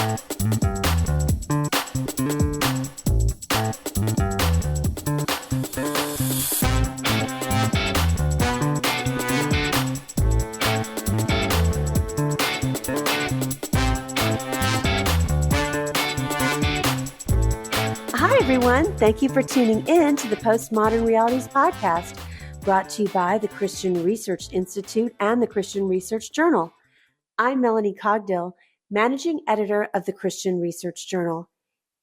Hi, everyone. Thank you for tuning in to the Postmodern Realities podcast, brought to you by the Christian Research Institute and the Christian Research Journal. I'm Melanie Cogdill, managing editor of the Christian Research Journal.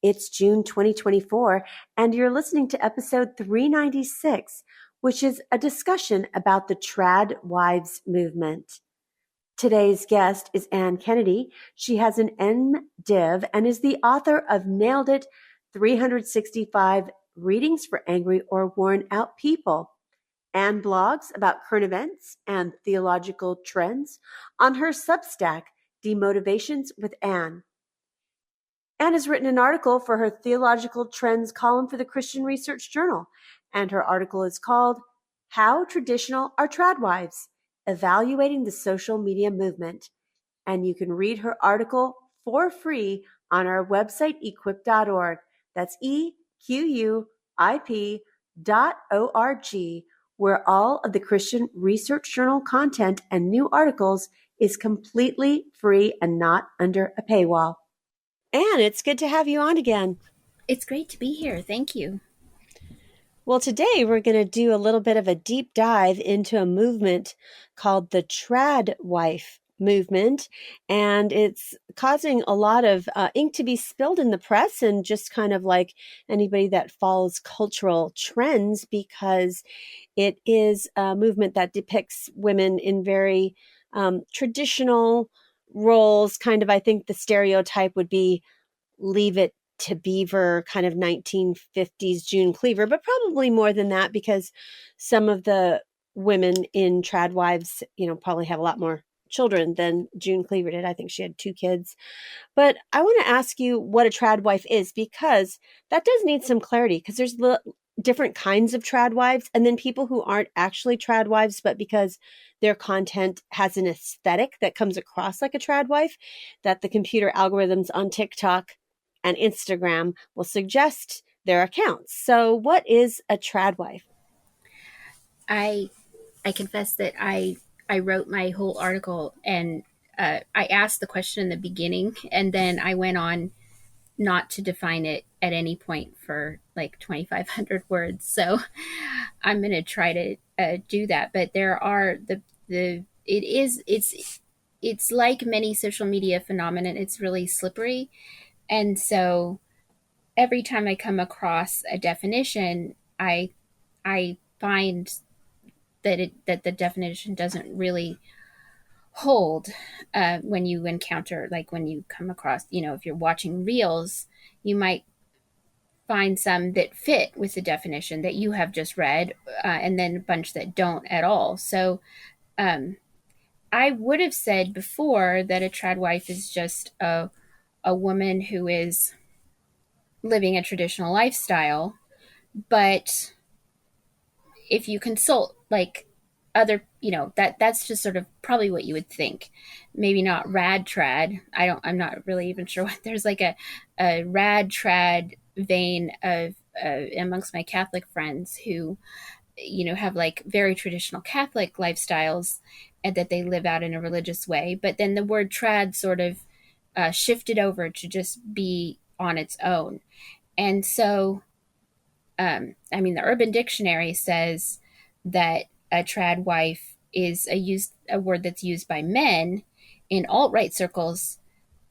It's June 2024, and you're listening to episode 396, which is a discussion about the Tradwives movement. Today's guest is Ann Kennedy. She has an MDiv and is the author of Nailed It, 365 Readings for Angry or Worn Out People, and blogs about current events and theological trends on her Substack, Demotivations with Ann. Ann has written an article for her Theological Trends column for the Christian Research Journal, and her article is called How Traditional Are Tradwives? Evaluating the Social Media Movement. And you can read her article for free on our website, equip.org. That's EQUIP.org, where all of the Christian Research Journal content and new articles is completely free and not under a paywall. Ann, it's good to have you on again. It's great to be here. Thank you. Well, today we're going to do a little bit of a deep dive into a movement called the Tradwife movement, and it's causing a lot of ink to be spilled in the press and just kind of like anybody that follows cultural trends, because it is a movement that depicts women in very traditional roles. Kind of, I think the stereotype would be Leave It to Beaver, kind of 1950s June Cleaver, but probably more than that, because some of the women in Tradwives, probably have a lot more children than June Cleaver did. I think she had 2 kids. But I want to ask you what a tradwife is, because that does need some clarity, because there's different kinds of tradwives, and then people who aren't actually tradwives, but because their content has an aesthetic that comes across like a tradwife, that the computer algorithms on TikTok and Instagram will suggest their accounts. So what is a tradwife? I confess that I wrote my whole article, and I asked the question in the beginning, and then I went on not to define it at any point for like 2,500 words. So I'm going to try to do that. But there are it's like many social media phenomenon. It's really slippery. And so every time I come across a definition, I find that the definition doesn't really hold when you encounter, like when you come across, if you're watching reels, you might find some that fit with the definition that you have just read, and then a bunch that don't at all. So I would have said before that a tradwife is just a woman who is living a traditional lifestyle, but if you consult like other, that's just sort of probably what you would think. Maybe not rad trad. I'm not really even sure what there's like a rad trad vein of amongst my Catholic friends who, have like very traditional Catholic lifestyles and that they live out in a religious way. But then the word trad sort of shifted over to just be on its own. And so, the Urban Dictionary says that a tradwife is a word that's used by men in alt-right circles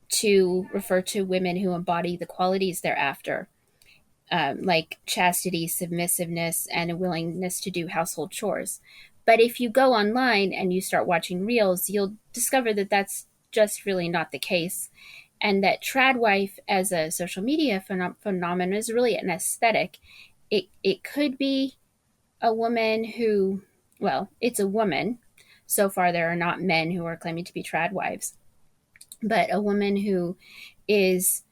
to refer to women who embody the qualities they're after, like chastity, submissiveness, and a willingness to do household chores. But if you go online and you start watching reels, you'll discover that that's just really not the case, and that tradwife as a social media phenomenon is really an aesthetic. It could be a woman who, well, it's a woman. So far, there are not men who are claiming to be tradwives, but a woman who is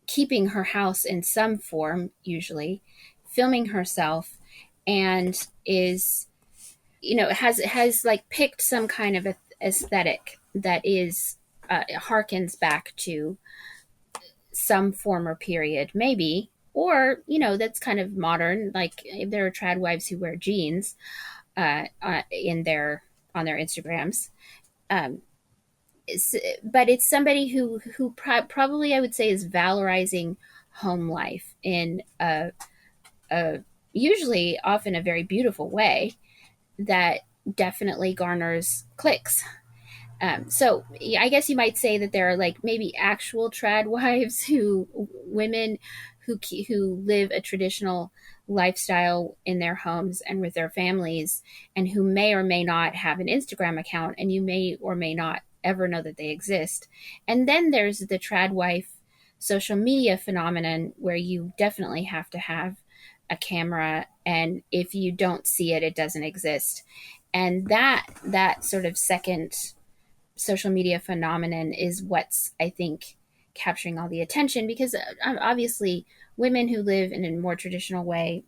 keeping her house in some form, usually filming herself, and is, has like picked some kind of aesthetic that is harkens back to some former period, maybe, or that's kind of modern. Like there are trad wives who wear jeans in their on their Instagrams. Um, but it's somebody who probably I would say is valorizing home life in a usually often a very beautiful way that definitely garners clicks. So I guess you might say that there are like maybe actual trad wives who women who live a traditional lifestyle in their homes and with their families, and who may or may not have an Instagram account, and you may or may not ever know that they exist. And then there's the trad wife social media phenomenon where you definitely have to have a camera, and if you don't see it, it doesn't exist. And that sort of second social media phenomenon is what's, I think, capturing all the attention, because obviously women who live in a more traditional way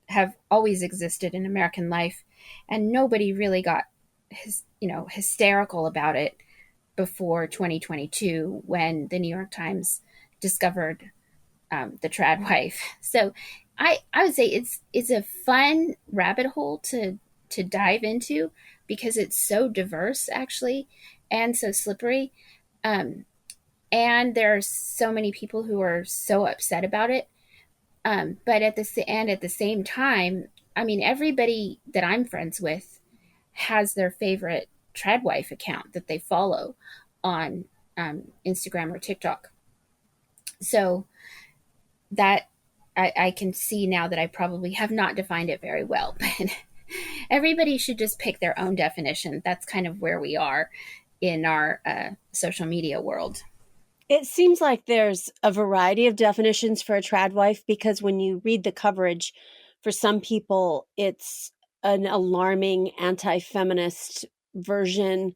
have always existed in American life, and nobody really got hysterical about it before 2022 when the New York Times discovered the trad wife. So I would say it's a fun rabbit hole to dive into, because it's so diverse actually, and so slippery. Um, and there are so many people who are so upset about it. But at the same time, I mean, everybody that I'm friends with has their favorite Tradwife account that they follow on Instagram or TikTok. So that I can see now that I probably have not defined it very well, but everybody should just pick their own definition. That's kind of where we are in our social media world. It seems like there's a variety of definitions for a trad wife, because when you read the coverage, for some people, it's an alarming anti feminist version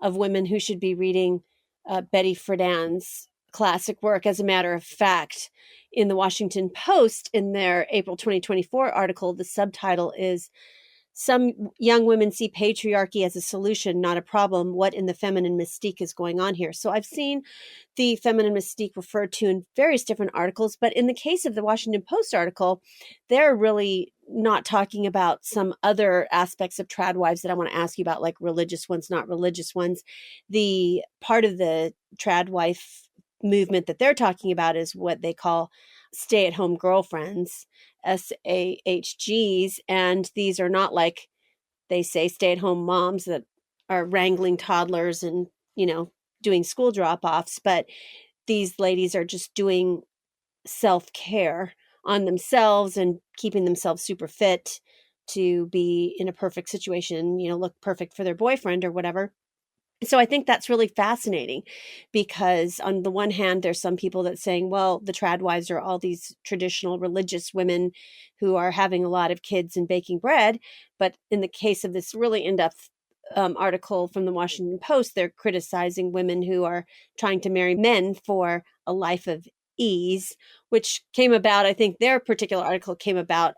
of women who should be reading Betty Friedan's classic work. As a matter of fact, in the Washington Post, in their April 2024 article, the subtitle is "Some Young Women See Patriarchy as a Solution, Not a Problem. What in the Feminine Mystique is Going on Here?" So I've seen the feminine mystique referred to in various different articles, but in the case of the Washington Post article, they're really not talking about some other aspects of trad wives that I want to ask you about, like religious ones, not religious ones. The part of the trad wife movement that they're talking about is what they call stay at home girlfriends, SAHGs. And these are not, like they say, stay at home moms that are wrangling toddlers and, doing school drop offs, but these ladies are just doing self care on themselves and keeping themselves super fit to be in a perfect situation, look perfect for their boyfriend or whatever. So I think that's really fascinating, because on the one hand, there's some people that saying, well, the trad wives are all these traditional religious women who are having a lot of kids and baking bread. But in the case of this really in-depth article from the Washington Post, they're criticizing women who are trying to marry men for a life of ease, which came about, I think their particular article came about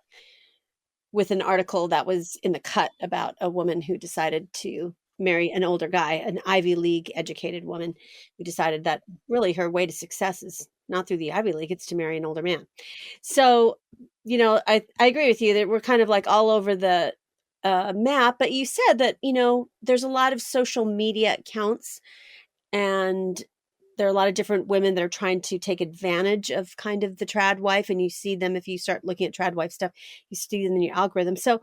with an article that was in the Cut about a woman who decided to marry an older guy, an Ivy League educated woman who decided that really her way to success is not through the Ivy League, it's to marry an older man. So, I agree with you that we're kind of like all over the map, but you said that, there's a lot of social media accounts, and there are a lot of different women that are trying to take advantage of kind of the trad wife, and you see them if you start looking at trad wife stuff, you see them in your algorithm. So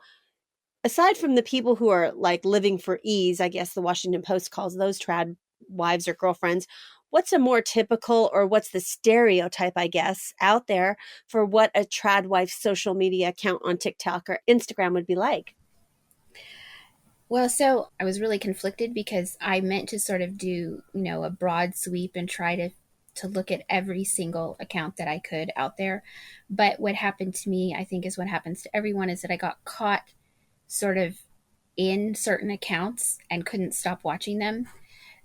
aside from the people who are like living for ease, I guess the Washington Post calls those trad wives or girlfriends, what's a more typical, or what's the stereotype, I guess, out there for what a trad wife social media account on TikTok or Instagram would be like? Well, so I was really conflicted because I meant to sort of do, a broad sweep and try to look at every single account that I could out there. But what happened to me, I think is what happens to everyone, is that I got caught sort of in certain accounts and couldn't stop watching them.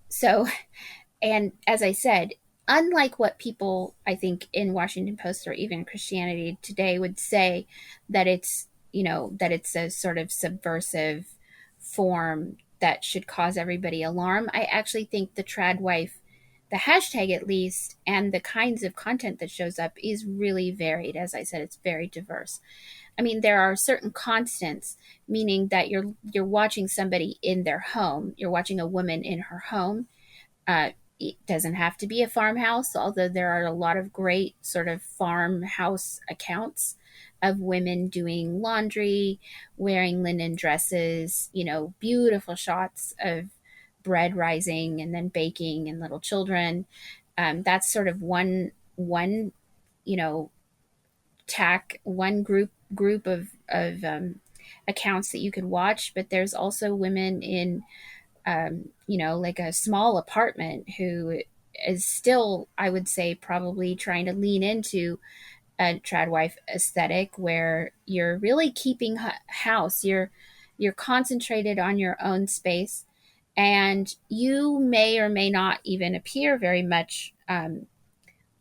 So, and as I said, unlike what people I think in Washington Post or even Christianity Today would say, that it's, that it's a sort of subversive form that should cause everybody alarm. I actually think the trad wife, the hashtag at least, and the kinds of content that shows up is really varied. As I said, it's very diverse. I mean, there are certain constants, meaning that you're watching somebody in their home. You're watching a woman in her home. It doesn't have to be a farmhouse, although there are a lot of great sort of farmhouse accounts of women doing laundry, wearing linen dresses, beautiful shots of bread rising and then baking and little children. That's sort of one you know one group of accounts that you could watch. But there's also women in like a small apartment who is still, I would say, probably trying to lean into a tradwife aesthetic where you're really keeping house. You're concentrated on your own space, and you may or may not even appear very much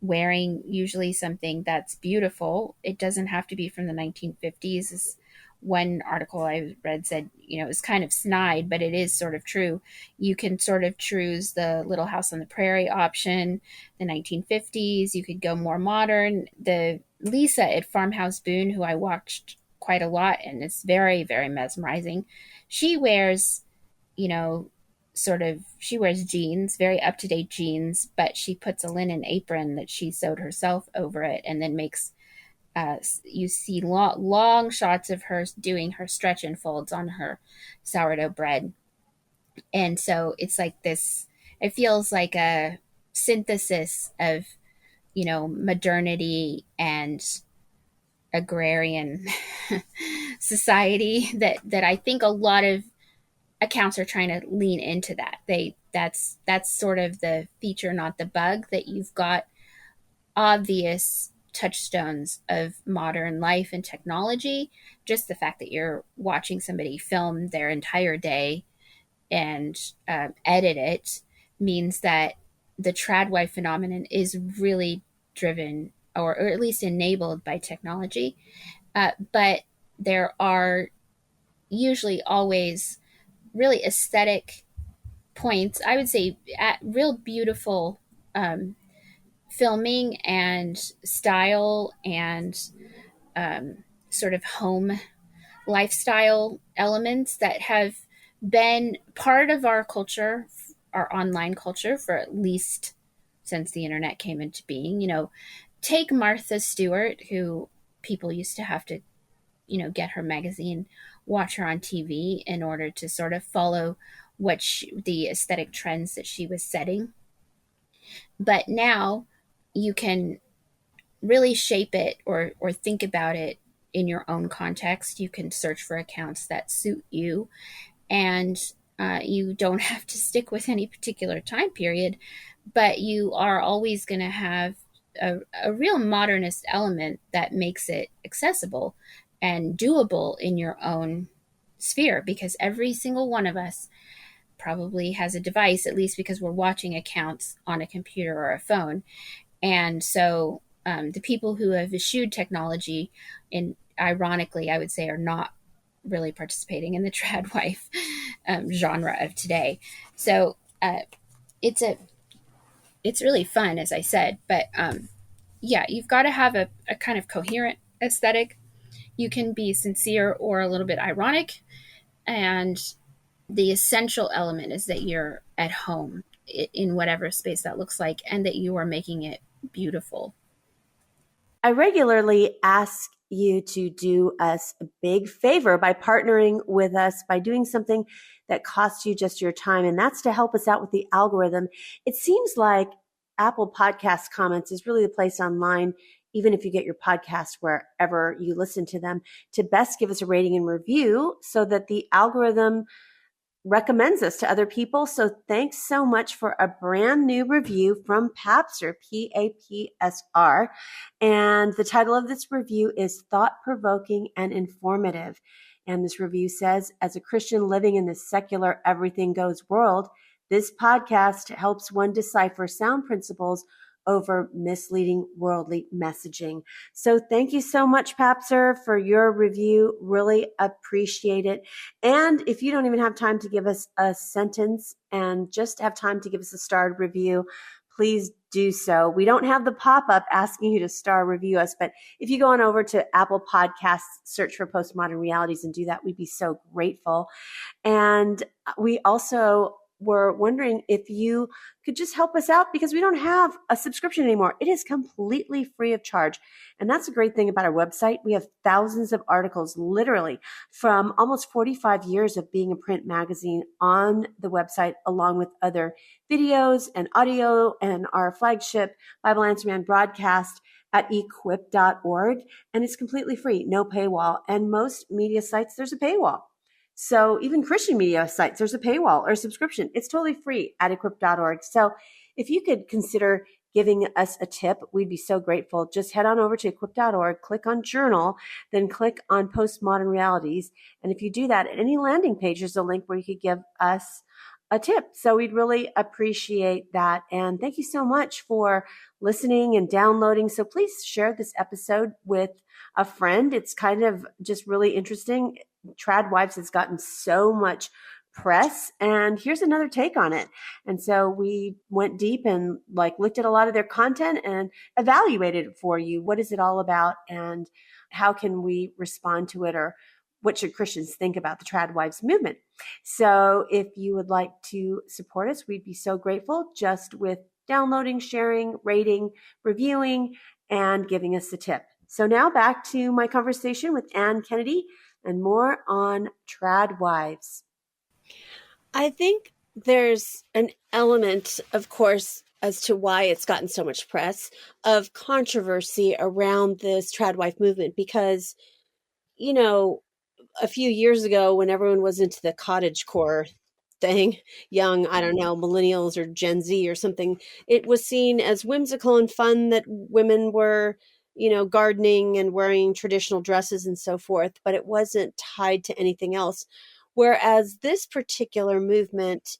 wearing usually something that's beautiful. It doesn't have to be from the 1950s. This one article I read said, it's kind of snide, but it is sort of true. You can sort of choose the Little House on the Prairie option, the 1950s. You could go more modern. The Lisa at Farmhouse Boone, who I watched quite a lot, and it's very, very mesmerizing. She wears, you know, she wears jeans, very up to date jeans, but she puts a linen apron that she sewed herself over it, and then makes you see long shots of her doing her stretch and folds on her sourdough bread. And so it's like this, it feels like a synthesis of, modernity and agrarian society that I think a lot of accounts are trying to lean into that. That's sort of the feature, not the bug, that you've got obvious touchstones of modern life and technology. Just the fact that you're watching somebody film their entire day and edit it means that the tradwife phenomenon is really driven, or at least enabled, by technology. But there are usually always really aesthetic points, I would say, at real beautiful filming and style and sort of home lifestyle elements that have been part of our culture, our online culture, for at least since the internet came into being. Take Martha Stewart, who people used to have to, get her magazine, watch her on TV in order to sort of follow the aesthetic trends that she was setting. But now you can really shape it, or think about it in your own context. You can search for accounts that suit you, and you don't have to stick with any particular time period, but you are always going to have a real modernist element that makes it accessible and doable in your own sphere, because every single one of us probably has a device, at least because we're watching accounts on a computer or a phone. And so the people who have eschewed technology, and ironically, I would say, are not really participating in the tradwife genre of today. So it's it's really fun, as I said. But yeah, you've got to have a kind of coherent aesthetic. You can be sincere or a little bit ironic, and the essential element is that you're at home in whatever space that looks like, and that you are making it beautiful. I regularly ask you to do us a big favor by partnering with us, by doing something that costs you just your time, and that's to help us out with the algorithm. It seems like Apple Podcast comments is really the place online, even if you get your podcast wherever you listen to them, to best give us a rating and review so that the algorithm recommends us to other people. So thanks so much for a brand new review from Papsr, Papsr. And the title of this review is Thought-Provoking and Informative. And this review says, as a Christian living in this secular everything goes world, this podcast helps one decipher sound principles over misleading worldly messaging. So thank you so much, Papser, for your review. Really appreciate it. And if you don't even have time to give us a sentence and just have time to give us a starred review, please do so. We don't have the pop-up asking you to star review us, but if you go on over to Apple Podcasts, search for Postmodern Realities and do that, we'd be so grateful. And we also were wondering if you could just help us out because we don't have a subscription anymore. It is completely free of charge. And that's a great thing about our website. We have thousands of articles, literally from almost 45 years of being a print magazine on the website, along with other videos and audio and our flagship Bible Answer Man broadcast at equip.org. And it's completely free, no paywall. And most media sites, there's a paywall. So even Christian media sites, there's a paywall or a subscription. It's totally free at equip.org. So if you could consider giving us a tip, we'd be so grateful. Just head on over to equip.org, click on journal, then click on postmodern realities. And if you do that, at any landing page, there's a link where you could give us a tip. So we'd really appreciate that. And thank you so much for listening and downloading. So please share this episode with a friend. It's kind of just really interesting. Tradwives has gotten so much press, and here's another take on it. And so we went deep and looked at a lot of their content and evaluated it for you. What is it all about, and how can we respond to it, or what should Christians think about the Tradwives movement? So if you would like to support us, we'd be so grateful just with downloading, sharing, rating, reviewing, and giving us a tip. So now back to my conversation with Ann Kennedy and more on Tradwives. I think there's an element, of course, as to why it's gotten so much press, of controversy around this Tradwife movement because, a few years ago when everyone was into the cottagecore thing, young, I don't know, millennials or Gen Z or something, it was seen as whimsical and fun that women were, gardening and wearing traditional dresses and so forth, but it wasn't tied to anything else. Whereas this particular movement,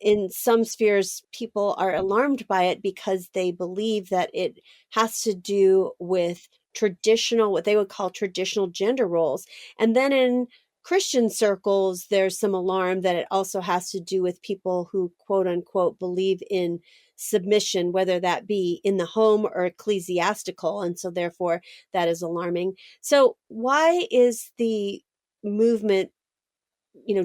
in some spheres, people are alarmed by it because they believe that it has to do with traditional, what they would call traditional gender roles. And then in Christian circles, there's some alarm that it also has to do with people who, quote unquote, believe in submission, whether that be in the home or ecclesiastical. And so therefore that is alarming. So why is the movement,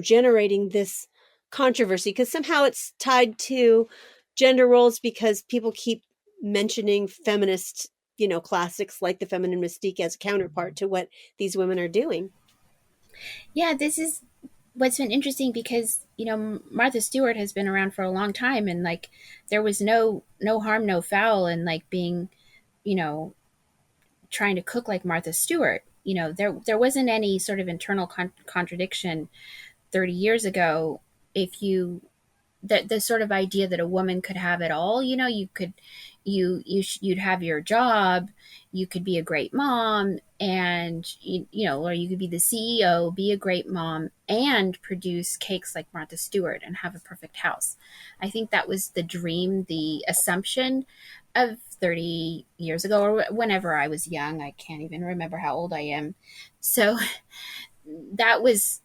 generating this controversy? Because somehow it's tied to gender roles, because people keep mentioning feminist, classics like the Feminine Mystique as a counterpart to what these women are doing. Yeah, this is what's been interesting because Martha Stewart has been around for a long time, and there was no harm, no foul, and being you know trying to cook like Martha Stewart. There wasn't any sort of internal contradiction 30 years ago. If you the sort of idea that a woman could have it all, you could you'd have your job, you could be a great mom, and or you could be the CEO, be a great mom, and produce cakes like Martha Stewart and have a perfect house. I think that was the dream, the assumption of 30 years ago, or whenever I was young. I can't even remember how old I am. So that was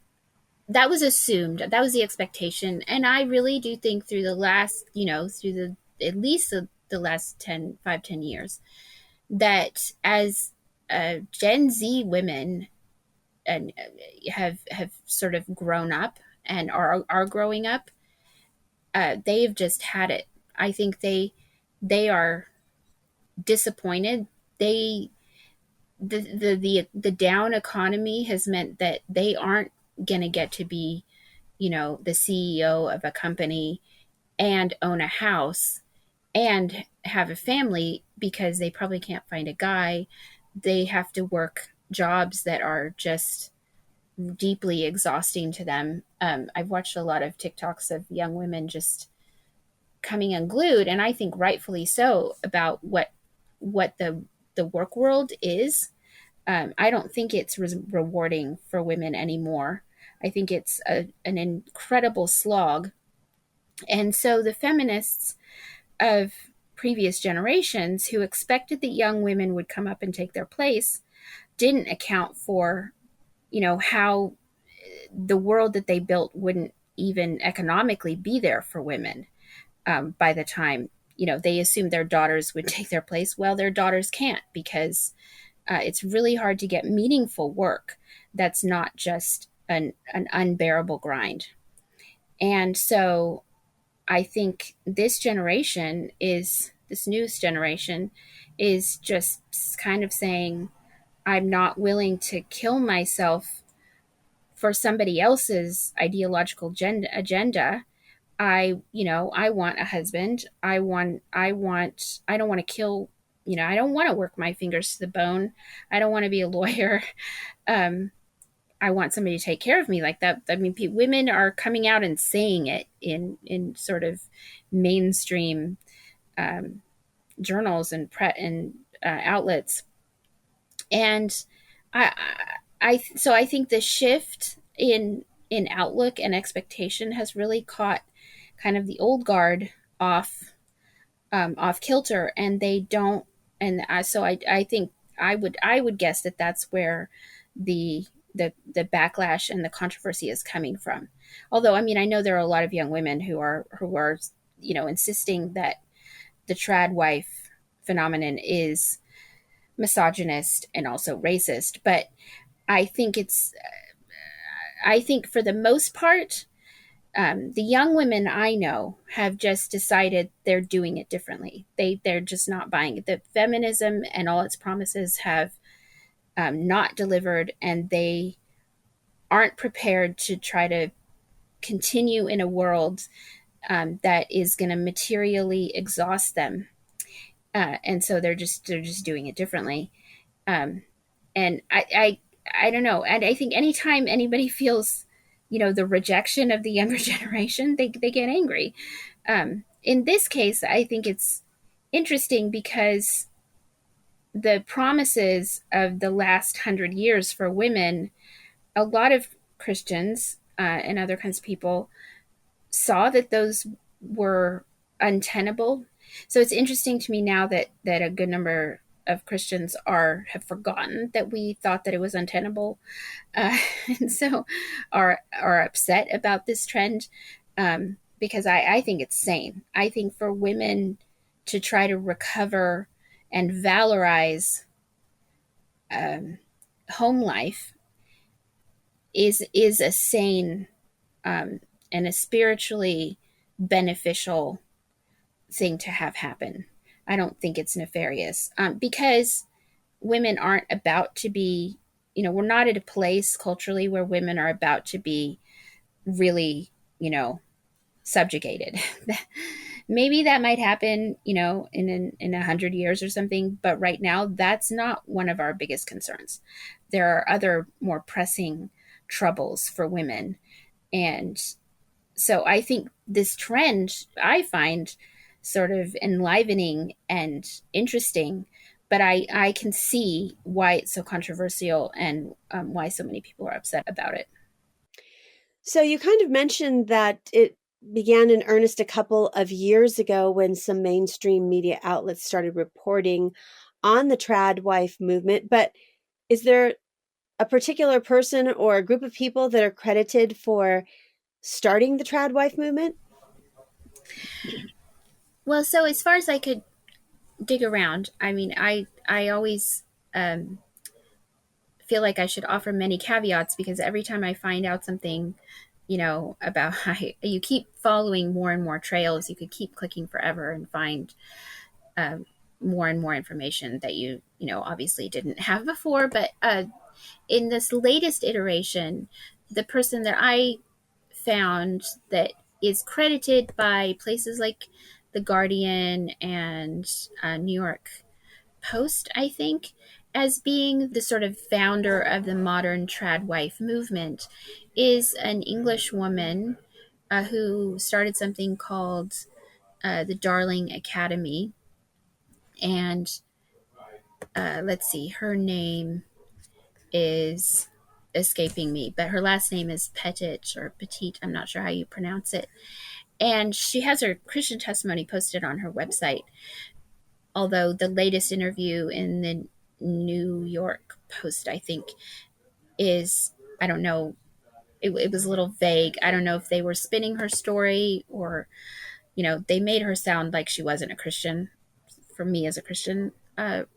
that was assumed, that was the expectation. And I really do think through the last, through the at least the last 10 years, that as Gen Z women and have sort of grown up and are growing up, they've just had it. I think they are disappointed. They the down economy has meant that they aren't gonna get to be, the CEO of a company and own a house and have a family, because they probably can't find a guy. They have to work jobs that are just deeply exhausting to them. I've watched a lot of TikToks of young women just coming unglued, and I think rightfully so, about what the work world is. I don't think it's rewarding for women anymore. I think it's an incredible slog. And so the feminists of previous generations who expected that young women would come up and take their place didn't account for, how the world that they built wouldn't even economically be there for women by the time, they assumed their daughters would take their place. Well, their daughters can't, because it's really hard to get meaningful work that's not just an unbearable grind. And so I think this newest generation is just kind of saying, I'm not willing to kill myself for somebody else's ideological agenda. I want a husband. I don't want to kill, I don't want to work my fingers to the bone. I don't want to be a lawyer. Um, I want somebody to take care of me like that. I mean, women are coming out and saying it in sort of mainstream um, journals and outlets. And I, so I think the shift in outlook and expectation has really caught kind of the old guard off off kilter, and they don't. And I think I would guess that that's where the the backlash and the controversy is coming from. Although, I mean, I know there are a lot of young women who are insisting that the trad wife phenomenon is misogynist and also racist. But I think it's I think for the most part, the young women I know have just decided they're doing it differently. They're just not buying it. The feminism and all its promises have not delivered, and they aren't prepared to try to continue in a world that is going to materially exhaust them. And so they're just doing it differently. Um, and I don't know. And I think anytime anybody feels, the rejection of the younger generation, they get angry. In this case, I think it's interesting because the promises of the last 100 years for women, a lot of Christians and other kinds of people saw that those were untenable. So it's interesting to me now that a good number of Christians have forgotten that we thought that it was untenable, uh, and so are upset about this trend, because I think it's sane. I think for women to try to recover and valorize um, home life is a sane um, and a spiritually beneficial thing to have happen. I don't think it's nefarious, because women aren't about to be, we're not at a place culturally where women are about to be really, subjugated. Maybe that might happen, in 100 years or something. But right now, that's not one of our biggest concerns. There are other more pressing troubles for women. And so I think this trend I find sort of enlivening and interesting, but I can see why it's so controversial and why so many people are upset about it. So you kind of mentioned that it began in earnest a couple of years ago when some mainstream media outlets started reporting on the trad wife movement. But is there a particular person or a group of people that are credited for starting the trad wife movement? Well, so as far as I could dig around, I mean, I always um, feel like I should offer many caveats, because every time I find out something, about how you keep following more and more trails, you could keep clicking forever and find um, more and more information that obviously didn't have before. But in this latest iteration, the person that I found that is credited by places like The Guardian and New York Post, I think, as being the sort of founder of the modern trad wife movement, is an English woman who started something called the Darling Academy. And let's see, her name is escaping me, but her last name is Pettit or Petite. I'm not sure how you pronounce it. And she has her Christian testimony posted on her website, although the latest interview in the New York Post, I think, is, I don't know, it was a little vague. I don't know if they were spinning her story, or, they made her sound like she wasn't a Christian, for me as a Christian, reading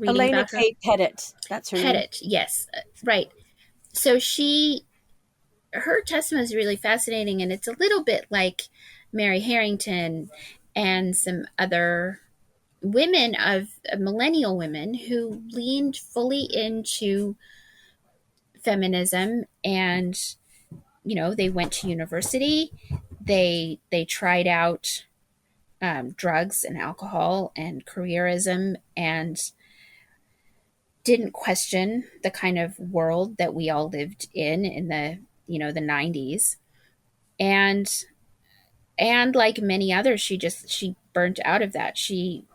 Elena about her. Kate Pettit, that's her name. Pettit, yes, right. So her testimony is really fascinating, and it's a little bit like Mary Harrington and some other women of millennial women who leaned fully into feminism, and they went to university, they tried out drugs and alcohol and careerism, and didn't question the kind of world that we all lived in the 90s. And like many others, she burnt out of that. She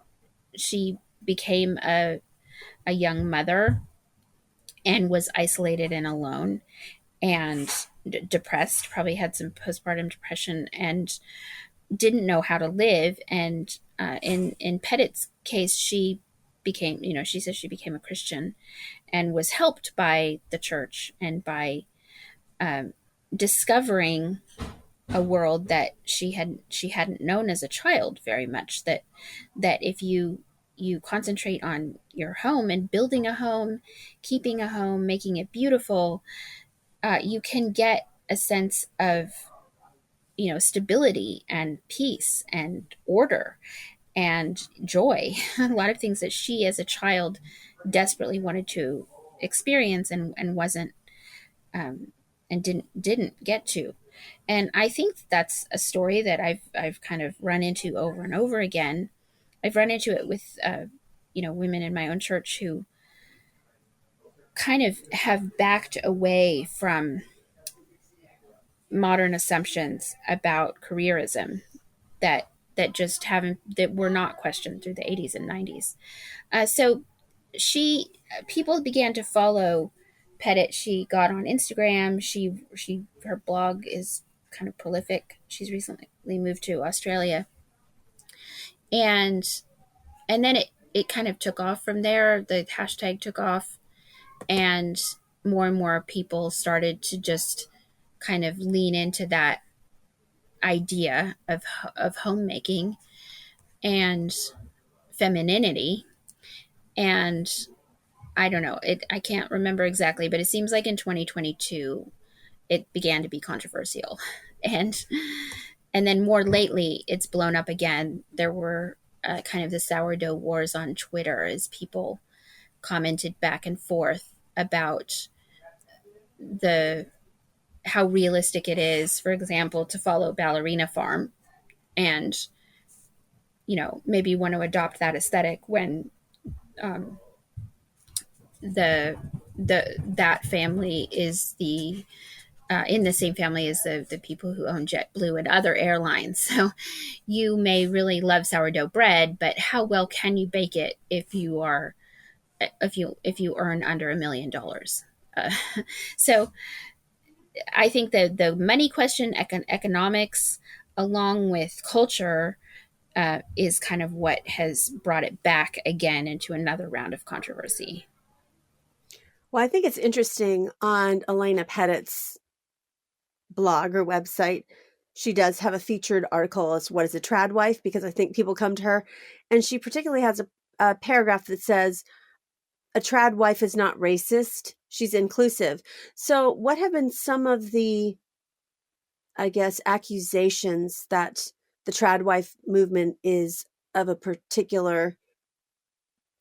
became a young mother, and was isolated and alone, and depressed, probably had some postpartum depression, and didn't know how to live. And in Pettit's case, she says she became a Christian, and was helped by the church, and by um, discovering a world that she hadn't known as a child very much. That if you concentrate on your home, and building a home, keeping a home, making it beautiful, you can get a sense of stability and peace and order and joy. A lot of things that she as a child desperately wanted to experience, and wasn't, and didn't get to. And I think that's a story that I've kind of run into over and over again. I've run into it with women in my own church who kind of have backed away from modern assumptions about careerism, that were not questioned through the 80s and 90s. So she people began to follow Pettit. She got on Instagram. Her blog is kind of prolific. She's recently moved to Australia, and then it kind of took off from there. The hashtag took off, and more people started to just kind of lean into that idea of homemaking and femininity. And I don't know, I can't remember exactly, but it seems like in 2022 it began to be controversial. and and then more lately it's blown up again. There were kind of the sourdough wars on Twitter, as people commented back and forth about the how realistic it is, for example, to follow Ballerina Farm, and maybe want to adopt that aesthetic when um, the that family is the in the same family as the people who own JetBlue and other airlines. So you may really love sourdough bread, but how well can you bake it if you earn under $1 million? Uh, so I think the money question, economics, along with culture, is kind of what has brought it back again into another round of controversy. Well, I think it's interesting on Elena Pettit's blog or website. She does have a featured article as what is a tradwife, because I think people come to her, and she particularly has a paragraph that says a tradwife is not racist, she's inclusive. So what have been some of the, I guess, accusations that the tradwife movement is of a particular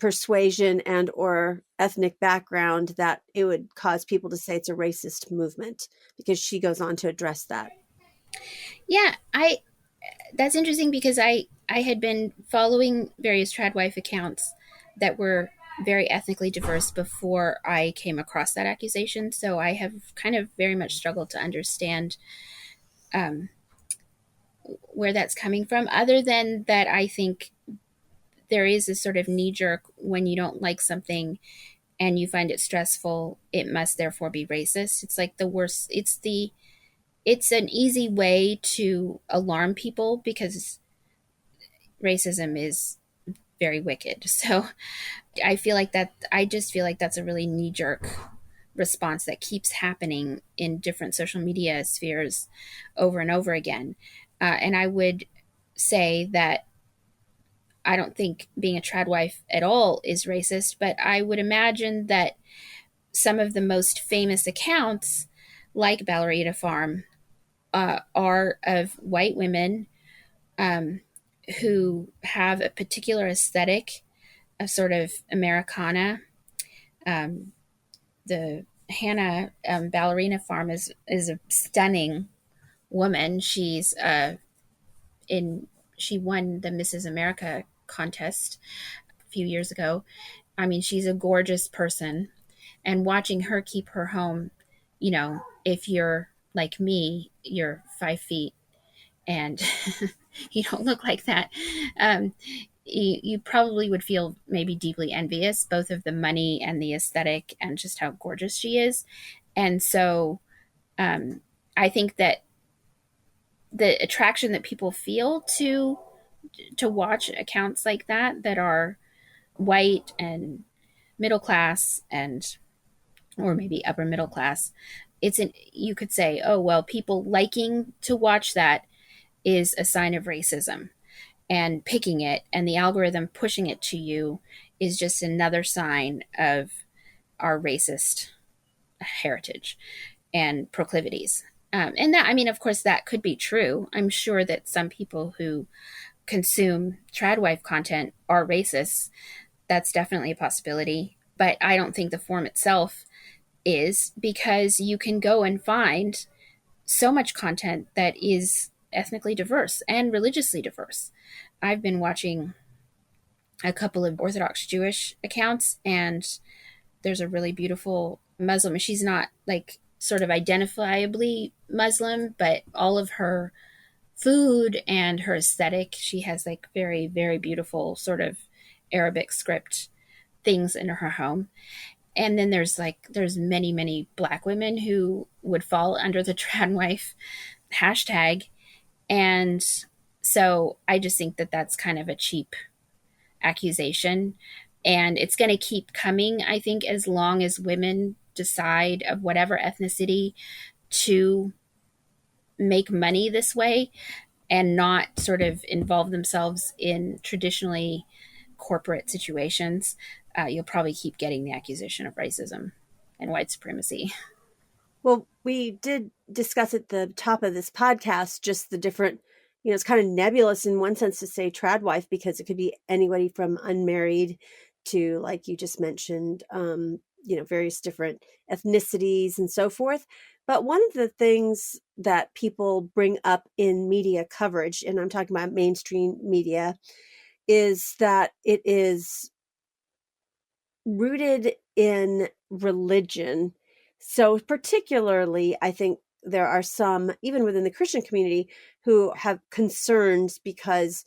persuasion and or ethnic background that it would cause people to say it's a racist movement? Because she goes on to address that. Yeah, I that's interesting, because I had been following various tradwife accounts that were very ethnically diverse before I came across that accusation. So I have kind of very much struggled to understand um, where that's coming from. Other than that, I think there is a sort of knee jerk: when you don't like something and you find it stressful, it must therefore be racist. It's like the worst. It's the it's an easy way to alarm people because racism is very wicked. So I just feel like that's a really knee jerk response that keeps happening in different social media spheres over and over again. And I would say that I don't think being a trad wife at all is racist, but I would imagine that some of the most famous accounts, like Ballerina Farm, are of white women um, who have a particular aesthetic, a sort of Americana. Um, the Hannah Ballerina Farm is a stunning woman. In she won the Mrs. America contest a few years ago. I mean, she's a gorgeous person, and watching her keep her home, if you're like me, you're 5 feet and you don't look like that. Um, you probably would feel maybe deeply envious, both of the money and the aesthetic and just how gorgeous she is. And so um, I think that the attraction that people feel to watch accounts like that are white and middle class and or maybe upper middle class, you could say, oh well, people liking to watch that is a sign of racism, and picking it and the algorithm pushing it to you is just another sign of our racist heritage and proclivities. And that, I mean, of course, that could be true. I'm sure that some people who consume tradwife content are racists. That's definitely a possibility. But I don't think the form itself is, because you can go and find so much content that is ethnically diverse and religiously diverse. I've been watching a couple of Orthodox Jewish accounts, and there's a really beautiful Muslim. She's not like sort of identifiably Muslim, but all of her food and her aesthetic, she has like very, very beautiful sort of Arabic script things in her home. And then there's many, many black women who would fall under the trad wife hashtag. And so I just think that that's kind of a cheap accusation. And it's going to keep coming, I think, as long as women decide, of whatever ethnicity, to make money this way and not sort of involve themselves in traditionally corporate situations. You'll probably keep getting the accusation of racism and white supremacy. Well, we did discuss at the top of this podcast just the different, it's kind of nebulous in one sense to say trad wife because it could be anybody from unmarried to, like you just mentioned, various different ethnicities and so forth. But one of the things that people bring up in media coverage, and I'm talking about mainstream media, is that it is rooted in religion. So particularly, I think there are some, even within the Christian community, who have concerns because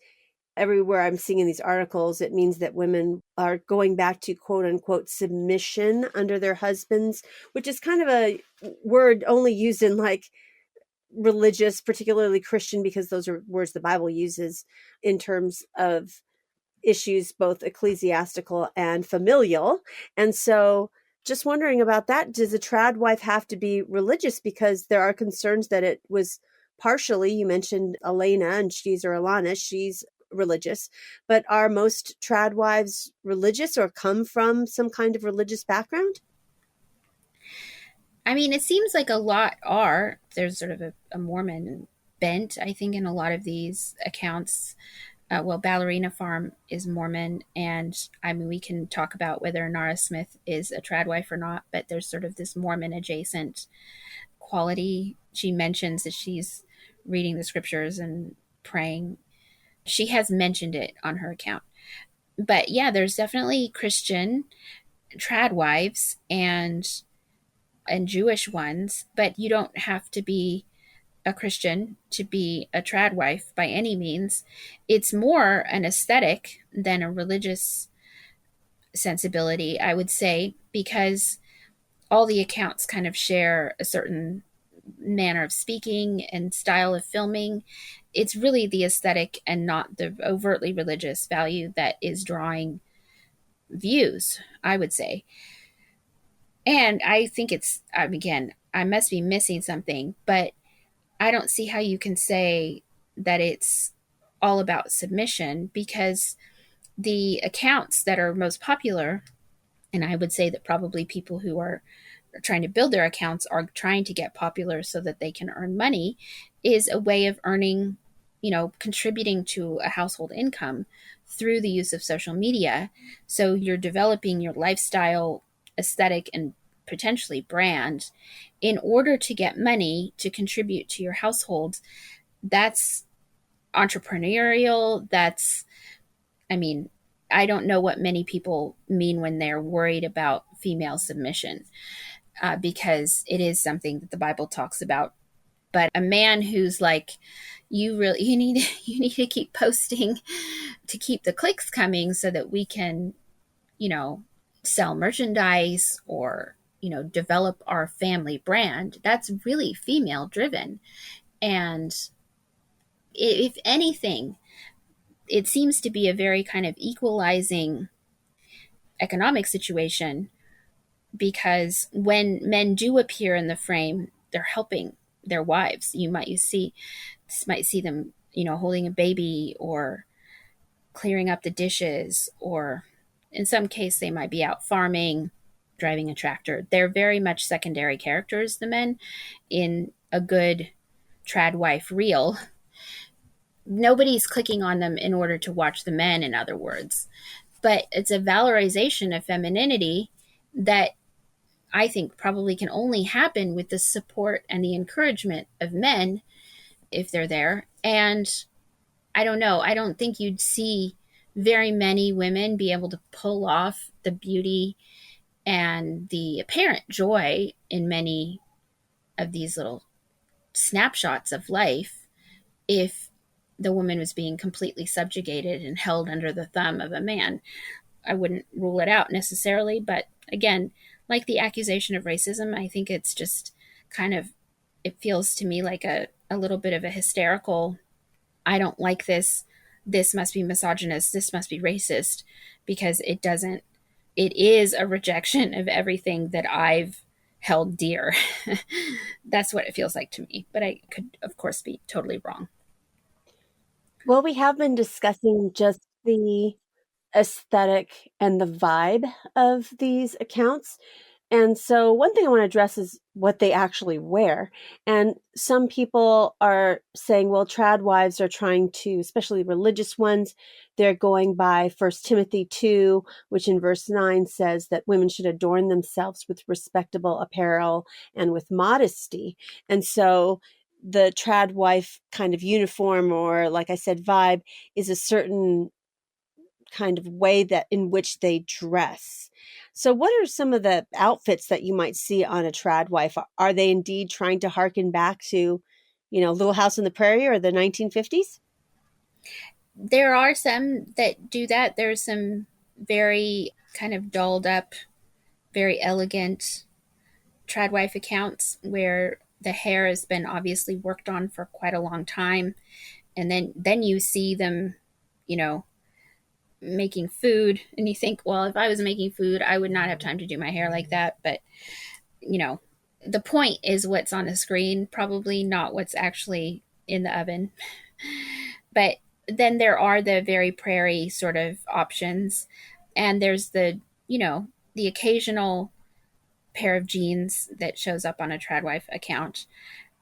everywhere I'm seeing in these articles, it means that women are going back to quote unquote submission under their husbands, which is kind of a word only used in like religious, particularly Christian, because those are words the Bible uses in terms of issues, both ecclesiastical and familial. And so just wondering about that. Does a trad wife have to be religious? Because there are concerns that it was partially, you mentioned Elena and Alana, she's religious, but are most trad wives religious or come from some kind of religious background? I mean, it seems like a lot are. There's sort of a Mormon bent, I think, in a lot of these accounts. Well, Ballerina Farm is Mormon, and I mean, we can talk about whether Nara Smith is a tradwife or not, but there's sort of this Mormon adjacent quality. She mentions that she's reading the scriptures and praying. She has mentioned it on her account. But yeah, there's definitely Christian tradwives and Jewish ones, but you don't have to be a Christian to be a trad wife by any means. It's more an aesthetic than a religious sensibility, I would say, because all the accounts kind of share a certain manner of speaking and style of filming. It's really the aesthetic and not the overtly religious value that is drawing views, I would say. And I think it's, again, I must be missing something, but I don't see how you can say that it's all about submission, because the accounts that are most popular, and I would say that probably people who are trying to build their accounts are trying to get popular so that they can earn money, is a way of earning, contributing to a household income through the use of social media. So you're developing your lifestyle, aesthetic, and potentially brand in order to get money to contribute to your household. That's entrepreneurial. I mean, I don't know what many people mean when they're worried about female submission, because it is something that the Bible talks about. But a man who's like, you need you need to keep posting to keep the clicks coming so that we can, you know, sell merchandise or, develop our family brand. That's really female driven. And if anything, it seems to be a very kind of equalizing economic situation, because when men do appear in the frame, they're helping their wives. You might see them, holding a baby or clearing up the dishes, or in some case they might be out farming, driving a tractor. They're very much secondary characters, the men, in a good tradwife reel. Nobody's clicking on them in order to watch the men, in other words. But it's a valorization of femininity that I think probably can only happen with the support and the encouragement of men, if they're there. And I don't know, I don't think you'd see very many women be able to pull off the beauty and the apparent joy in many of these little snapshots of life if the woman was being completely subjugated and held under the thumb of a man. I wouldn't rule it out necessarily, but again, like the accusation of racism, I think it's just kind of, it feels to me like a little bit of a hysterical, I don't like this, this must be misogynist, this must be racist, because it doesn't, it is a rejection of everything that I've held dear. That's what it feels like to me, but I could, of course, be totally wrong. Well, we have been discussing just the aesthetic and the vibe of these accounts. And so, one thing I want to address is what they actually wear. And some people are saying, well, trad wives are trying to, especially religious ones, they're going by First Timothy 2, which in verse 9 says that women should adorn themselves with respectable apparel and with modesty. And so, the trad wife kind of uniform, or like I said, vibe, is a certain kind of way that in which they dress. So what are some of the outfits that you might see on a trad wife? Are they indeed trying to harken back to, Little House on the Prairie or the 1950s? There are some that do that. There's some very kind of dolled up, very elegant tradwife accounts where the hair has been obviously worked on for quite a long time, and then you see them, you know, making food, and you think, well, if I was making food, I would not have time to do my hair like that. But you know, the point is what's on the screen, probably not what's actually in the oven. But then there are the very prairie sort of options, and there's the occasional pair of jeans that shows up on a tradwife account.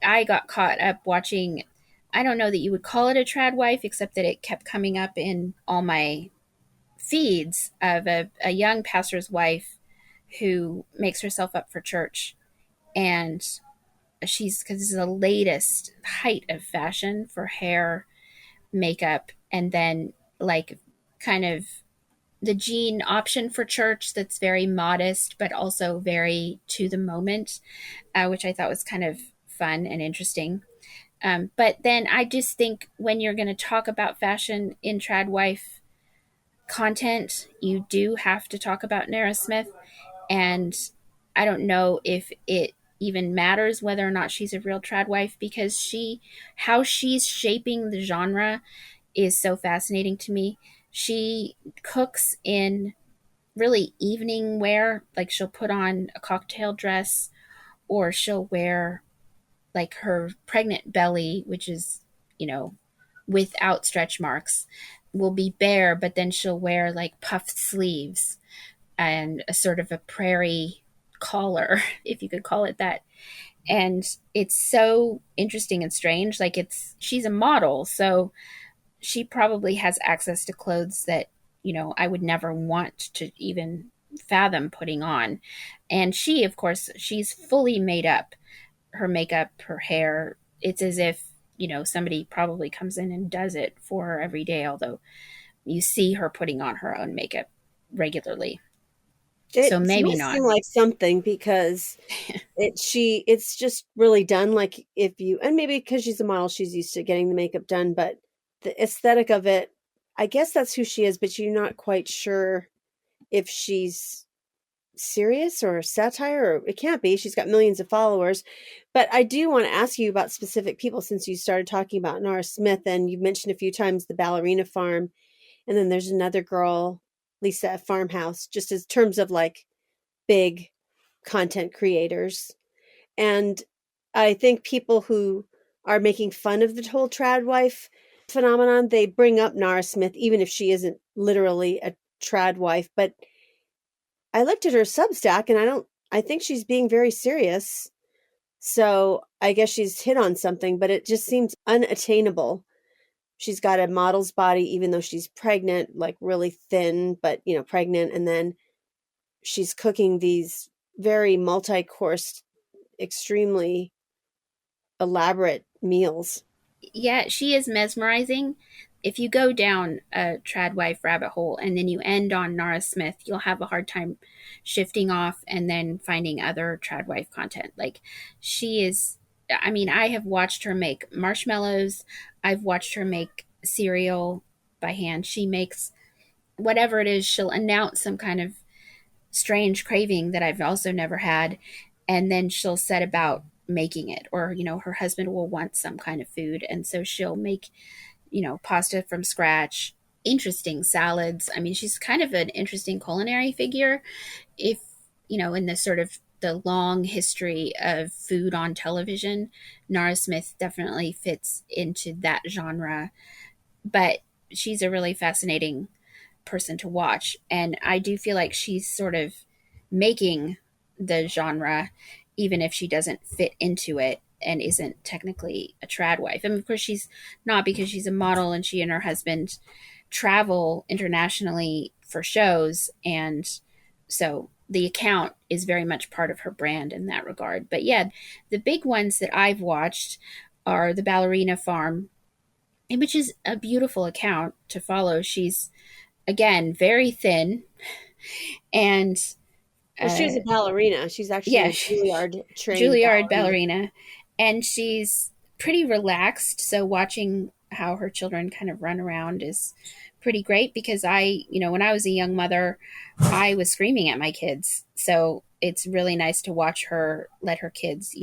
I got caught up watching, I don't know that you would call it a tradwife, except that it kept coming up in all my feeds of a young pastor's wife who makes herself up for church. And she's, because this is the latest height of fashion for hair, makeup, and then like kind of the jean option for church that's very modest but also very to the moment, which I thought was kind of fun and interesting. But then I just think when you're going to talk about fashion in tradwife content, you do have to talk about Nara Smith. And I don't know if it even matters whether or not she's a real trad wife, because how she's shaping the genre is so fascinating to me. She cooks in really evening wear, like she'll put on a cocktail dress, or she'll wear like her pregnant belly, which is, you know, without stretch marks, will be bare, but then she'll wear like puffed sleeves and a sort of a prairie collar, if you could call it that. And it's so interesting and strange. Like, she's a model, so she probably has access to clothes that, I would never want to even fathom putting on. And she, of course, she's fully made up. Her makeup, her hair, it's as if, somebody probably comes in and does it for her every day, although you see her putting on her own makeup regularly. So It maybe must not. seem like something because it's just really done like if you and maybe because she's a model, she's used to getting the makeup done, but the aesthetic of it, I guess that's who she is, but you're not quite sure if she's serious or satire, or it can't be. She's got millions of followers. But I do want to ask you about specific people since you started talking about Nora Smith and you've mentioned a few times the ballerina farm. And then there's another girl, Lisa Farmhouse, just as terms of like big content creators. And I think people who are making fun of the whole trad wife phenomenon, they bring up Nara Smith, even if she isn't literally a trad wife. But I looked at her Substack and I think she's being very serious. So I guess she's hit on something, but it just seems unattainable. She's got a model's body, even though she's pregnant, like really thin, but pregnant. And then she's cooking these very multi-course, extremely elaborate meals. Yeah, she is mesmerizing. If you go down a tradwife rabbit hole and then you end on Nara Smith, you'll have a hard time shifting off and then finding other tradwife content. Like, she is, I mean, I have watched her make marshmallows, I've watched her make cereal by hand. She makes whatever it is, she'll announce some kind of strange craving that I've also never had, and then she'll set about making it. Or, her husband will want some kind of food, and so she'll make, pasta from scratch, interesting salads. I mean, she's kind of an interesting culinary figure. If, in the sort of the long history of food on television, Nara Smith definitely fits into that genre. But she's a really fascinating person to watch. And I do feel like she's sort of making the genre, even if she doesn't fit into it and isn't technically a trad wife. I mean, of course, she's not, because she's a model and she and her husband travel internationally for shows. And so the account is very much part of her brand in that regard. But yeah, the big ones that I've watched are the Ballerina Farm, which is a beautiful account to follow. She's, again, very thin, and Well, she was uh a ballerina. She's actually yeah, a Juilliard trained Juilliard ballerina. ballerina, and she's pretty relaxed, so watching how her children kind of run around is pretty great, because when I was a young mother, I was screaming at my kids, so it's really nice to watch her let her kids,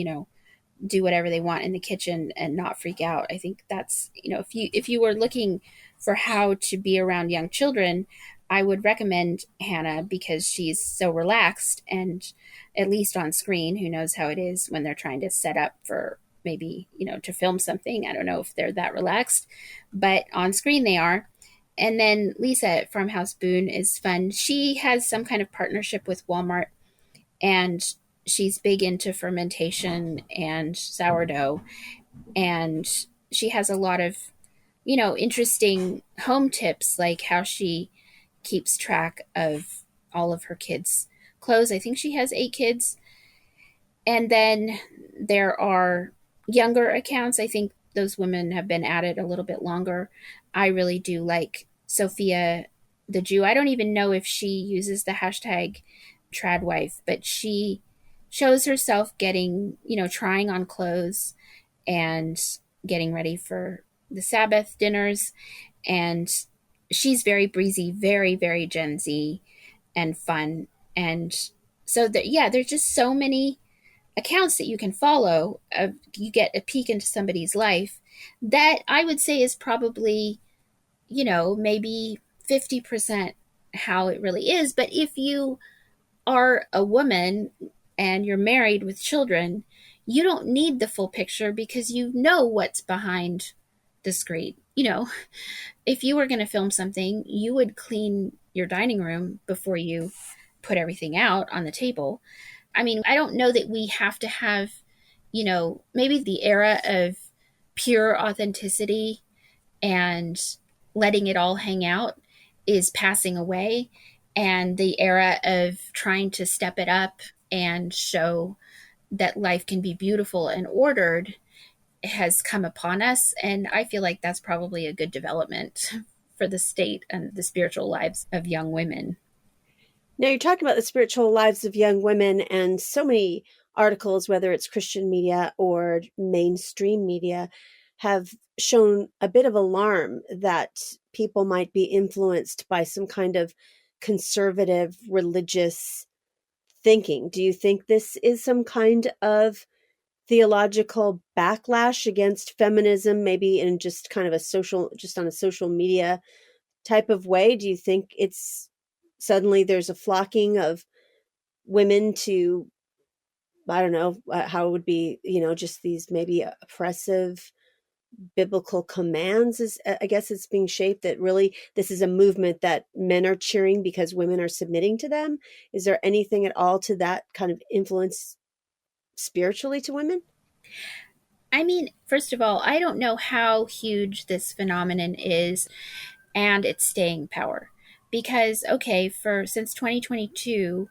do whatever they want in the kitchen and not freak out. I think that's, if you were looking for how to be around young children, I would recommend Hannah, because she's so relaxed, and at least on screen, who knows how it is when they're trying to set up for maybe, to film something. I don't know if they're that relaxed, but on screen they are. And then Lisa at Farmhouse Boone is fun. She has some kind of partnership with Walmart, and she's big into fermentation and sourdough, and she has a lot of, interesting home tips, like how she keeps track of all of her kids' clothes. I think she has 8 kids. And then there are younger accounts. I think those women have been at it a little bit longer. I really do like Sophia the Jew. I don't even know if she uses the hashtag tradwife, but she shows herself getting, trying on clothes and getting ready for the Sabbath dinners. And she's very breezy, very, very Gen Z and fun. And so that, yeah, there's just so many accounts that you can follow, you get a peek into somebody's life, that I would say is probably, maybe 50% how it really is. But if you are a woman and you're married with children, you don't need the full picture because you know what's behind the screen. If you were going to film something, you would clean your dining room before you put everything out on the table. I mean, I don't know that we have to have, maybe the era of pure authenticity and letting it all hang out is passing away. And the era of trying to step it up and show that life can be beautiful and ordered has come upon us. And I feel like that's probably a good development for the state and the spiritual lives of young women. Now, you're talking about the spiritual lives of young women, and so many articles, whether it's Christian media or mainstream media, have shown a bit of alarm that people might be influenced by some kind of conservative religious thinking. Do you think this is some kind of theological backlash against feminism, maybe in just kind of a social, just on a social media type of way? Do you think it's suddenly there's a flocking of women to, I don't know how it would be, just these maybe oppressive biblical commands, is I guess it's being shaped, that really this is a movement that men are cheering because women are submitting to them? Is there anything at all to that kind of influence spiritually to women? I mean, first of all, I don't know how huge this phenomenon is and its staying power. Because, okay, for since 2022,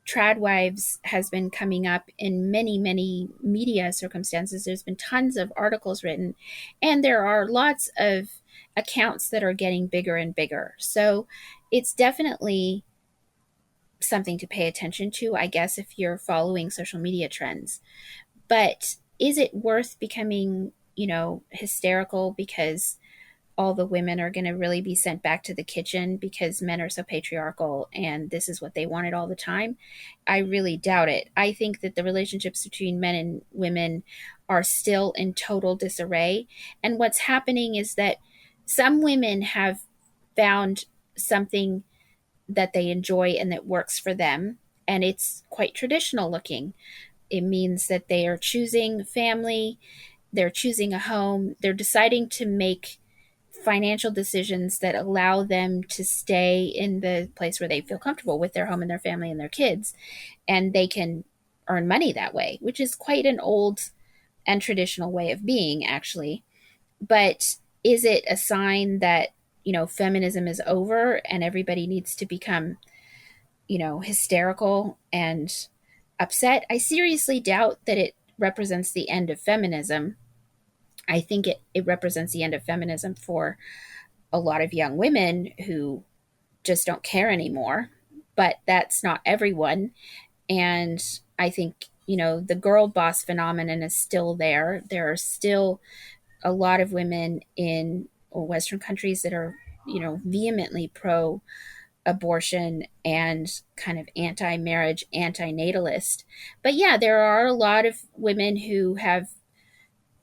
Tradwives has been coming up in many, many media circumstances. There's been tons of articles written, and there are lots of accounts that are getting bigger and bigger. So it's definitely something to pay attention to, I guess, if you're following social media trends. But is it worth becoming, hysterical because all the women are going to really be sent back to the kitchen because men are so patriarchal and this is what they wanted all the time? I really doubt it. I think that the relationships between men and women are still in total disarray. And what's happening is that some women have found something that they enjoy and that works for them. And it's quite traditional looking. It means that they are choosing family, they're choosing a home, they're deciding to make financial decisions that allow them to stay in the place where they feel comfortable with their home and their family and their kids. And they can earn money that way, which is quite an old and traditional way of being, actually. But is it a sign that, feminism is over and everybody needs to become, hysterical and upset? I seriously doubt that it represents the end of feminism. I think it represents the end of feminism for a lot of young women who just don't care anymore. But that's not everyone. And I think, the girl boss phenomenon is still there. There are still a lot of women in Western countries that are, vehemently pro abortion and kind of anti marriage, anti natalist. But yeah, there are a lot of women who have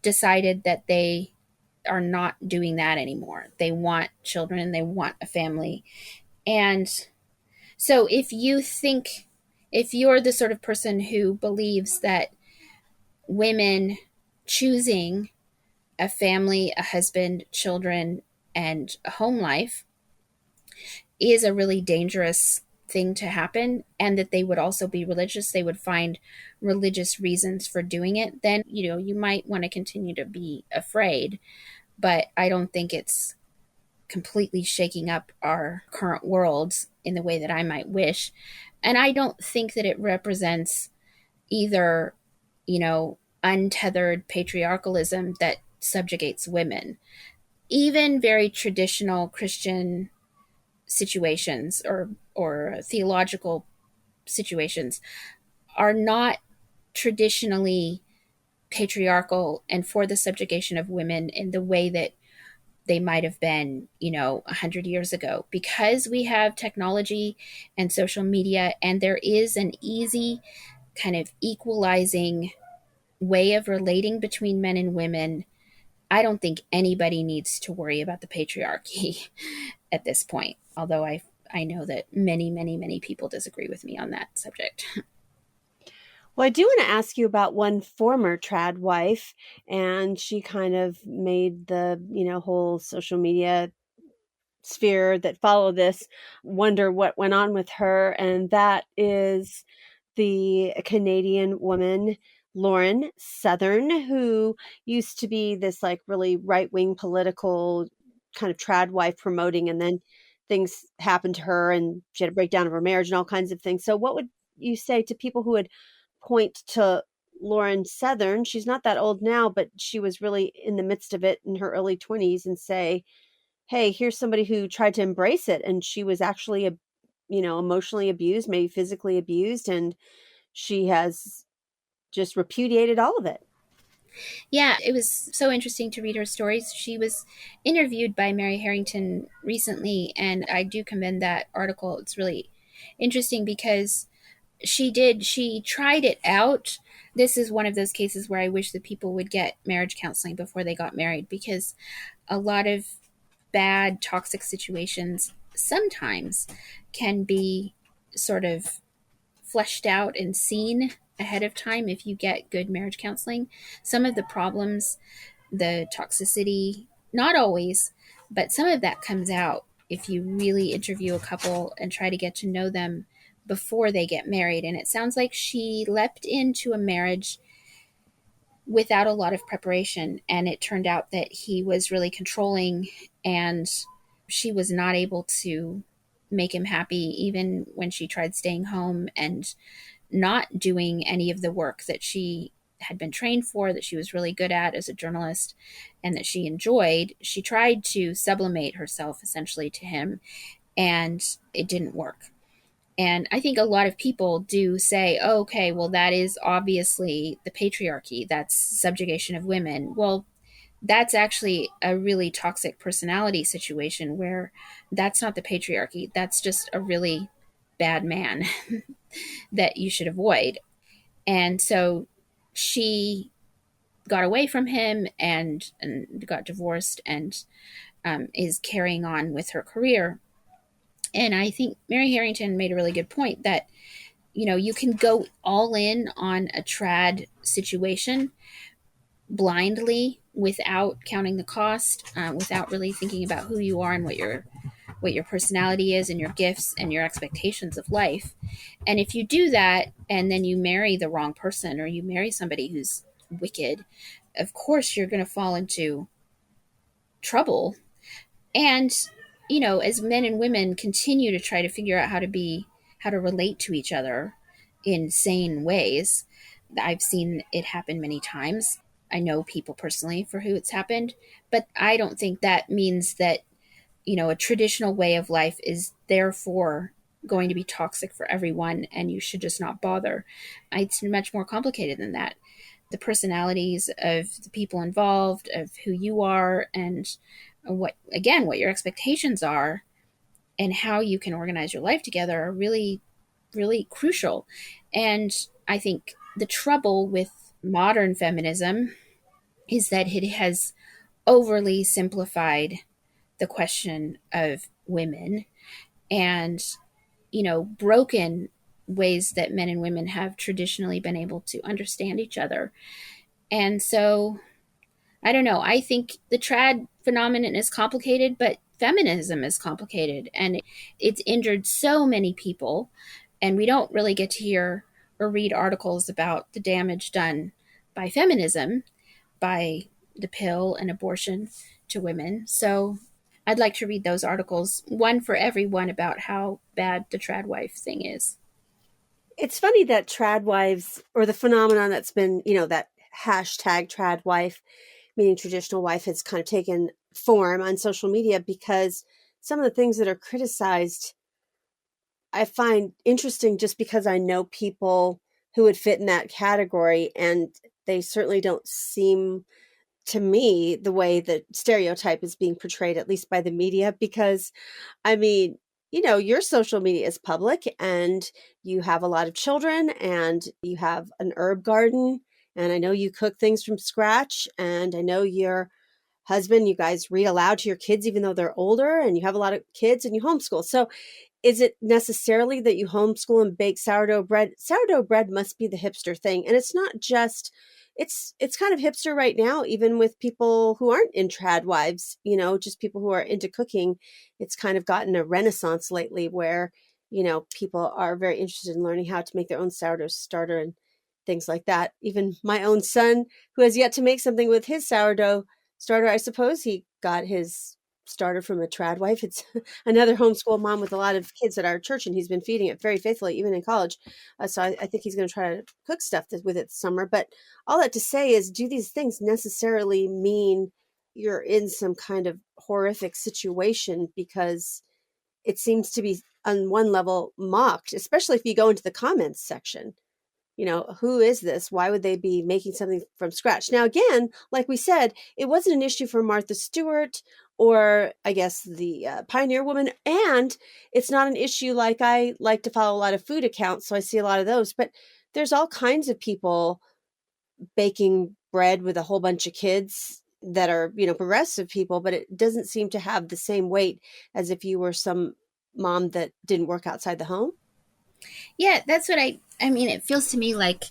decided that they are not doing that anymore. They want children, they want a family. And so if you're the sort of person who believes that women choosing a family, a husband, children, and a home life is a really dangerous thing to happen, and that they would also be religious, they would find religious reasons for doing it, then, you might want to continue to be afraid. But I don't think it's completely shaking up our current worlds in the way that I might wish. And I don't think that it represents either, untethered patriarchalism that subjugates women. Even very traditional Christian situations or theological situations are not traditionally patriarchal and for the subjugation of women in the way that they might have been, 100 years ago, because we have technology and social media, and there is an easy kind of equalizing way of relating between men and women, I don't think anybody needs to worry about the patriarchy at this point. Although I know that many people disagree with me on that subject. Well, I do want to ask you about one former trad wife, and she kind of made the, whole social media sphere that followed this wonder what went on with her, and that is the Canadian woman Lauren Southern, who used to be this like really right wing political kind of trad wife promoting, and then things happened to her and she had a breakdown of her marriage and all kinds of things. So, what would you say to people who would point to Lauren Southern? She's not that old now, but she was really in the midst of it in her early 20s, and say, hey, here's somebody who tried to embrace it and she was actually emotionally abused, maybe physically abused, and she has just repudiated all of it. Yeah, it was so interesting to read her stories. She was interviewed by Mary Harrington recently, and I do commend that article. It's really interesting because she tried it out. This is one of those cases where I wish that people would get marriage counseling before they got married, because a lot of bad toxic situations sometimes can be sort of fleshed out and seen ahead of time if you get good marriage counseling. Some of the problems, the toxicity, not always, but some of that comes out if you really interview a couple and try to get to know them before they get married. And it sounds like she leapt into a marriage without a lot of preparation, and it turned out that he was really controlling, and she was not able to make him happy even when she tried staying home and not doing any of the work that she had been trained for, that she was really good at as a journalist and that she enjoyed. She tried to sublimate herself essentially to him, and it didn't work. And I think a lot of people do say, oh, okay, well, that is obviously the patriarchy. That's subjugation of women. Well, that's actually a really toxic personality situation where that's not the patriarchy. That's just a really bad man that you should avoid. And so she got away from him and got divorced, and is carrying on with her career. And I think Mary Harrington made a really good point that, you can go all in on a trad situation blindly without counting the cost, without really thinking about who you are and what your personality is and your gifts and your expectations of life. And if you do that and then you marry the wrong person, or you marry somebody who's wicked, of course you're going to fall into trouble. And, as men and women continue to try to figure out how to relate to each other in sane ways, I've seen it happen many times. I know people personally for who it's happened, but I don't think that means that, a traditional way of life is therefore going to be toxic for everyone and you should just not bother. It's much more complicated than that. The personalities of the people involved, of who you are, and what your expectations are, and how you can organize your life together are really, really crucial. And I think the trouble with modern feminism is that it has overly simplified the question of women, and, broken ways that men and women have traditionally been able to understand each other. And so I don't know. I think the trad phenomenon is complicated, but feminism is complicated, and it's injured so many people. And we don't really get to hear or read articles about the damage done by feminism, by the pill and abortion to women. So I'd like to read those articles, one for everyone, about how bad the trad wife thing is. It's funny that trad wives, or the phenomenon that's been, that hashtag trad wife, meaning traditional wife, has kind of taken form on social media, because some of the things that are criticized I find interesting just because I know people who would fit in that category, and they certainly don't seem to me the way that stereotype is being portrayed, at least by the media. Because, I mean, your social media is public, and you have a lot of children, and you have an herb garden, and I know you cook things from scratch, and I know your husband, you guys read aloud to your kids even though they're older, and you have a lot of kids and you homeschool. So is it necessarily that you homeschool and bake sourdough bread? Sourdough bread must be the hipster thing. And it's not just, it's kind of hipster right now, even with people who aren't in Tradwives, just people who are into cooking. It's kind of gotten a renaissance lately where, people are very interested in learning how to make their own sourdough starter and things like that. Even my own son, who has yet to make something with his sourdough starter, I suppose he got his starter from a Tradwife. It's another homeschool mom with a lot of kids at our church, and he's been feeding it very faithfully, even in college. So I think he's going to try to cook stuff with it this summer. But all that to say is, do these things necessarily mean you're in some kind of horrific situation? Because it seems to be, on one level, mocked, especially if you go into the comments section. Who is this? Why would they be making something from scratch? Now, again, like we said, it wasn't an issue for Martha Stewart, or I guess the Pioneer Woman. And it's not an issue, like, I like to follow a lot of food accounts, so I see a lot of those. But there's all kinds of people baking bread with a whole bunch of kids that are, progressive people, but it doesn't seem to have the same weight as if you were some mom that didn't work outside the home. Yeah, that's what I mean, it feels to me like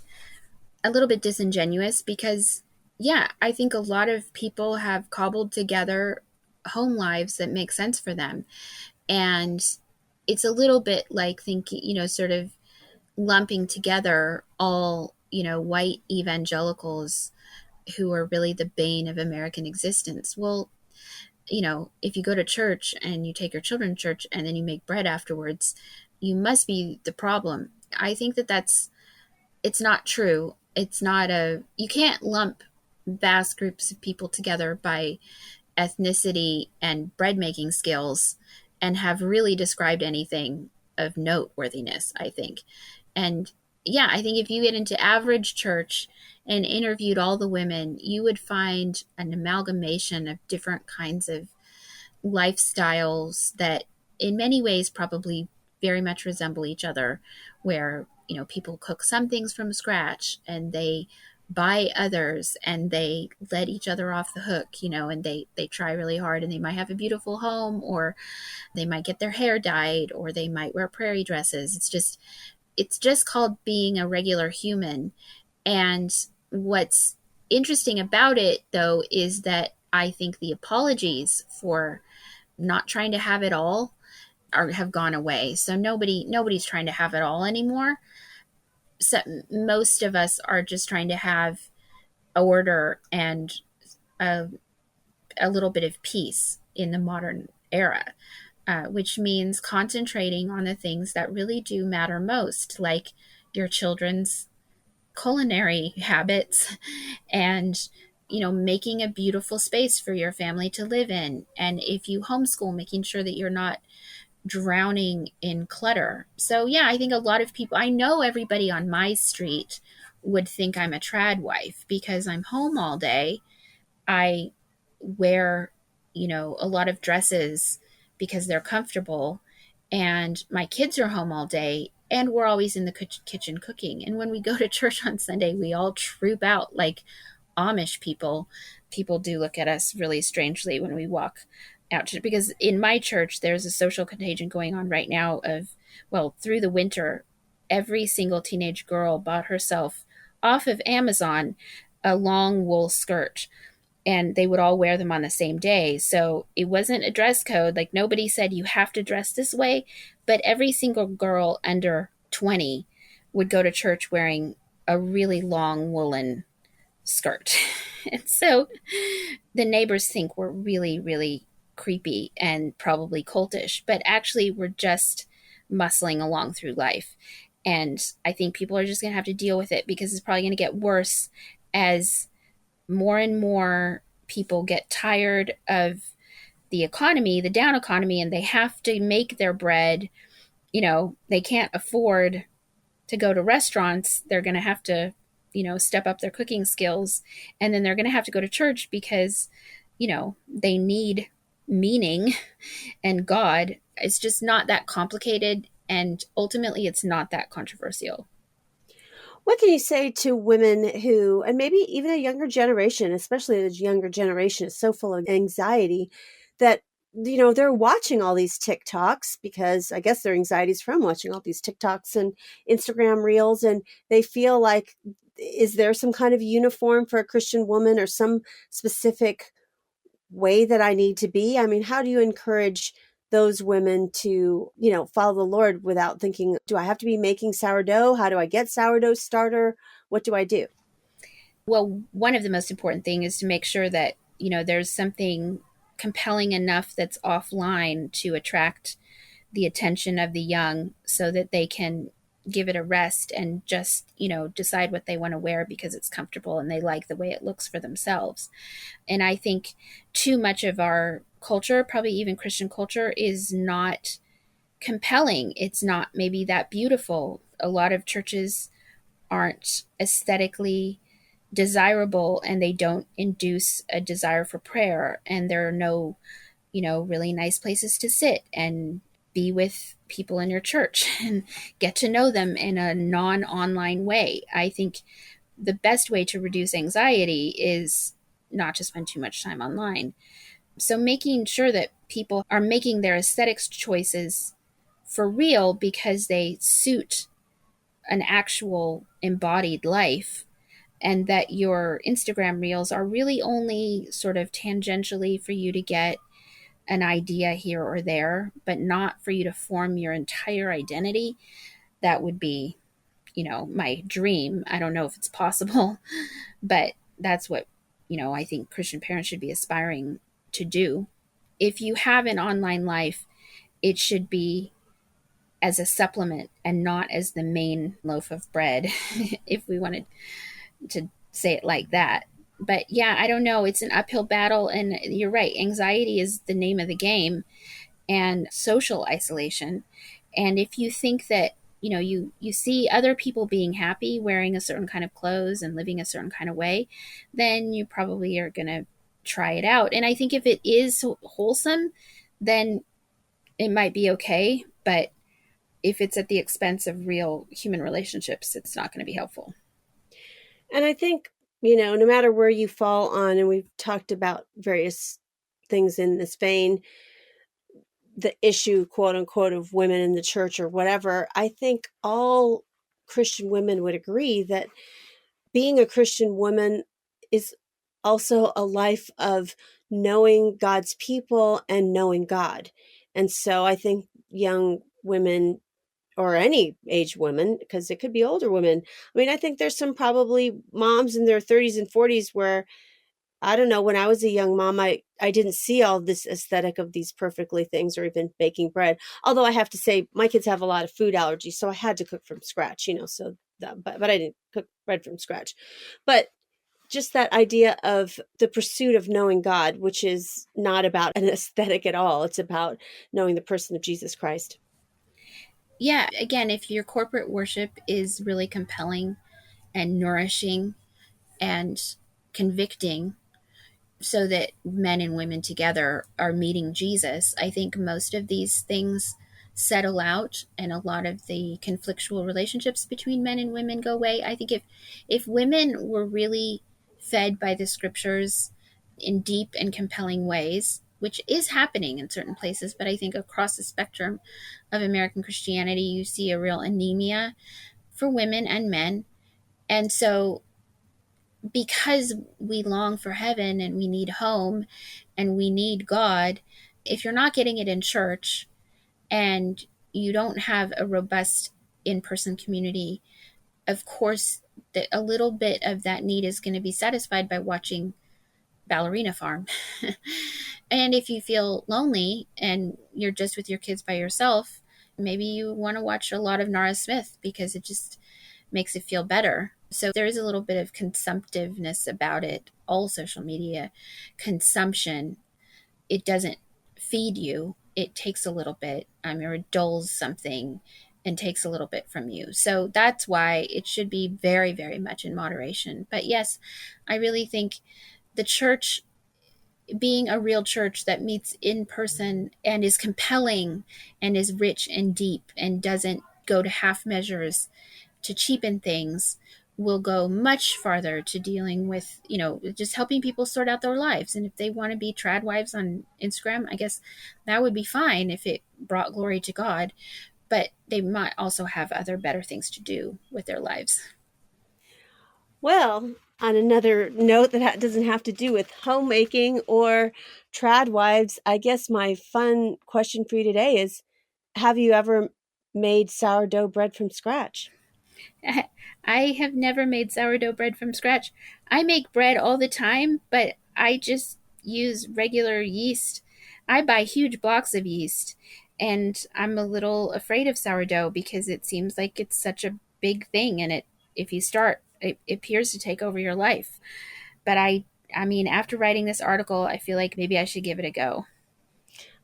a little bit disingenuous because yeah, I think a lot of people have cobbled together home lives that make sense for them. And it's a little bit like thinking, sort of lumping together all, white evangelicals who are really the bane of American existence. Well, if you go to church and you take your children to church and then you make bread afterwards, you must be the problem. I think it's not true. It's not you can't lump vast groups of people together by ethnicity and bread making skills and have really described anything of noteworthiness, I think. And yeah, I think if you get into average church and interviewed all the women, you would find an amalgamation of different kinds of lifestyles that in many ways probably very much resemble each other, where people cook some things from scratch and they buy others and they let each other off the hook, and they try really hard and they might have a beautiful home, or they might get their hair dyed, or they might wear prairie dresses. It's just called being a regular human. And what's interesting about it though is that I think the apologies for not trying to have it all have gone away. So nobody's trying to have it all anymore. So most of us are just trying to have order and a, a little bit of peace in the modern era, which means concentrating on the things that really do matter most, like your children's culinary habits and making a beautiful space for your family to live in. And if you homeschool, making sure that you're not drowning in clutter. So yeah, I think a lot of people, I know everybody on my street would think I'm a trad wife because I'm home all day. I wear, a lot of dresses because they're comfortable, and my kids are home all day and we're always in the kitchen cooking. And when we go to church on Sunday, we all troop out like Amish people. People do look at us really strangely when we walk out to, because in my church there's a social contagion going on right now of, well, through the winter, every single teenage girl bought herself off of Amazon a long wool skirt, and they would all wear them on the same day. So it wasn't a dress code. Like nobody said you have to dress this way, but every single girl under 20 would go to church wearing a really long woolen skirt. And so the neighbors think we're really, really creepy and probably cultish, but actually we're just muscling along through life. And I think people are just going to have to deal with it because it's probably going to get worse as more and more people get tired of the economy, the down economy, and they have to make their bread. They can't afford to go to restaurants. They're going to have to, step up their cooking skills. And then they're going to have to go to church because, they need meaning and God It's just not that complicated, and ultimately it's not that controversial. What can you say to women who, and maybe even a younger generation, especially the younger generation, is so full of anxiety that, they're watching all these TikToks because I guess their anxiety is from watching all these TikToks and Instagram reels, and they feel like, is there some kind of uniform for a Christian woman or some specific way that I need to be? I mean, how do you encourage those women to, follow the Lord without thinking, do I have to be making sourdough? How do I get sourdough starter? What do I do? Well, one of the most important thing is to make sure that, there's something compelling enough that's offline to attract the attention of the young so that they can give it a rest and just, decide what they want to wear because it's comfortable and they like the way it looks for themselves. And I think too much of our culture, probably even Christian culture, is not compelling. It's not maybe that beautiful. A lot of churches aren't aesthetically desirable, and they don't induce a desire for prayer, and there are no, really nice places to sit and be with people in your church and get to know them in a non-online way. I think the best way to reduce anxiety is not to spend too much time online. So making sure that people are making their aesthetics choices for real because they suit an actual embodied life, and that your Instagram reels are really only sort of tangentially for you to get an idea here or there, but not for you to form your entire identity. That would be, my dream. I don't know if it's possible, but that's what, I think Christian parents should be aspiring to do. If you have an online life, it should be as a supplement and not as the main loaf of bread, if we wanted to say it like that. But yeah, I don't know. It's an uphill battle. And you're right. Anxiety is the name of the game, and social isolation. And if you think that, you see other people being happy wearing a certain kind of clothes and living a certain kind of way, then you probably are going to try it out. And I think if it is wholesome, then it might be okay. But if it's at the expense of real human relationships, it's not going to be helpful. And I think, no matter where you fall on, and we've talked about various things in this vein, the issue, quote unquote, of women in the church or whatever, I think all Christian women would agree that being a Christian woman is also a life of knowing God's people and knowing God. And so I think young women, or any age women, because it could be older women. I mean, I think there's some probably moms in their 30s and 40s where, I don't know, when I was a young mom, I didn't see all this aesthetic of these perfectly things or even baking bread. Although I have to say, my kids have a lot of food allergies, so I had to cook from scratch, so but I didn't cook bread from scratch. But just that idea of the pursuit of knowing God, which is not about an aesthetic at all. It's about knowing the person of Jesus Christ. Yeah, again, if your corporate worship is really compelling and nourishing and convicting, so that men and women together are meeting Jesus, I think most of these things settle out and a lot of the conflictual relationships between men and women go away. I think if women were really fed by the scriptures in deep and compelling ways, which is happening in certain places, but I think across the spectrum of American Christianity, you see a real anemia for women and men. And so because we long for heaven and we need home and we need God, if you're not getting it in church and you don't have a robust in person community, of course, a little bit of that need is going to be satisfied by watching Ballerina Farm. And if you feel lonely and you're just with your kids by yourself, maybe you want to watch a lot of Nara Smith because it just makes it feel better. So there is a little bit of consumptiveness about it. All social media consumption, it doesn't feed you. It takes a little bit, or it dulls something and takes a little bit from you. So that's why it should be very, very much in moderation. But yes, I really think the church being a real church that meets in person and is compelling and is rich and deep and doesn't go to half measures to cheapen things will go much farther to dealing with, just helping people sort out their lives. And if they want to be Tradwives on Instagram, I guess that would be fine if it brought glory to God. But they might also have other better things to do with their lives. Well, on another note that doesn't have to do with homemaking or Tradwives, I guess my fun question for you today is, have you ever made sourdough bread from scratch? I have never made sourdough bread from scratch. I make bread all the time, but I just use regular yeast. I buy huge blocks of yeast, and I'm a little afraid of sourdough because it seems like it's such a big thing, and if you start, it appears to take over your life. But I mean, after writing this article, I feel like maybe I should give it a go.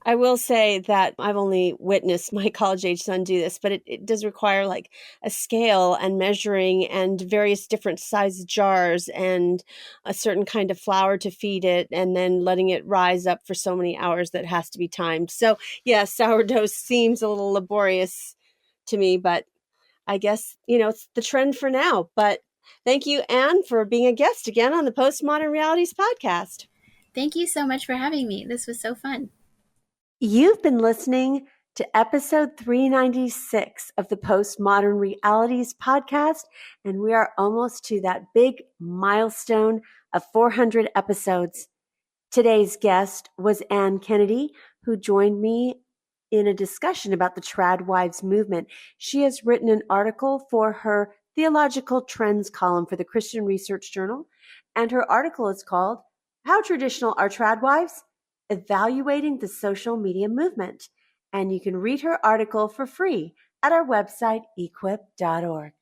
I will say that I've only witnessed my college age son do this, but it does require like a scale and measuring and various different size jars and a certain kind of flour to feed it and then letting it rise up for so many hours that has to be timed. So, yeah, sourdough seems a little laborious to me, but I guess, it's the trend for now. But thank you, Anne, for being a guest again on the Postmodern Realities podcast. Thank you so much for having me. This was so fun. You've been listening to episode 396 of the Postmodern Realities podcast, and we are almost to that big milestone of 400 episodes. Today's guest was Anne Kennedy, who joined me in a discussion about the Tradwives movement. She has written an article for her Theological Trends column for the Christian Research Journal, and her article is called How Traditional Are Tradwives? Evaluating the Social Media Movement. And you can read her article for free at our website, equip.org.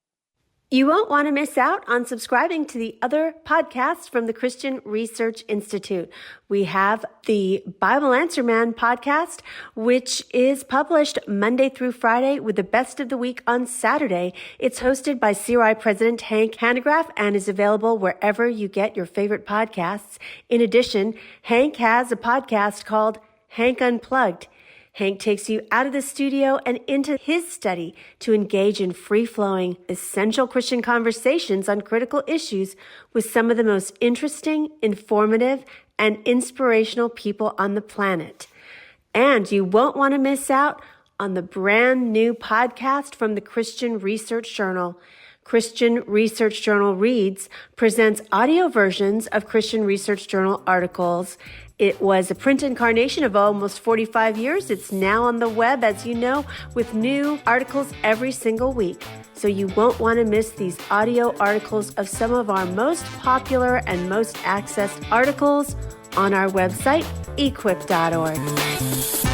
You won't want to miss out on subscribing to the other podcasts from the Christian Research Institute. We have the Bible Answer Man podcast, which is published Monday through Friday with the best of the week on Saturday. It's hosted by CRI President Hank Hanegraaff and is available wherever you get your favorite podcasts. In addition, Hank has a podcast called Hank Unplugged. Hank takes you out of the studio and into his study to engage in free-flowing, essential Christian conversations on critical issues with some of the most interesting, informative, and inspirational people on the planet. And you won't want to miss out on the brand new podcast from the Christian Research Journal. Christian Research Journal Reads presents audio versions of Christian Research Journal articles. It was a print incarnation of almost 45 years. It's now on the web, as you know, with new articles every single week. So you won't want to miss these audio articles of some of our most popular and most accessed articles on our website, equip.org.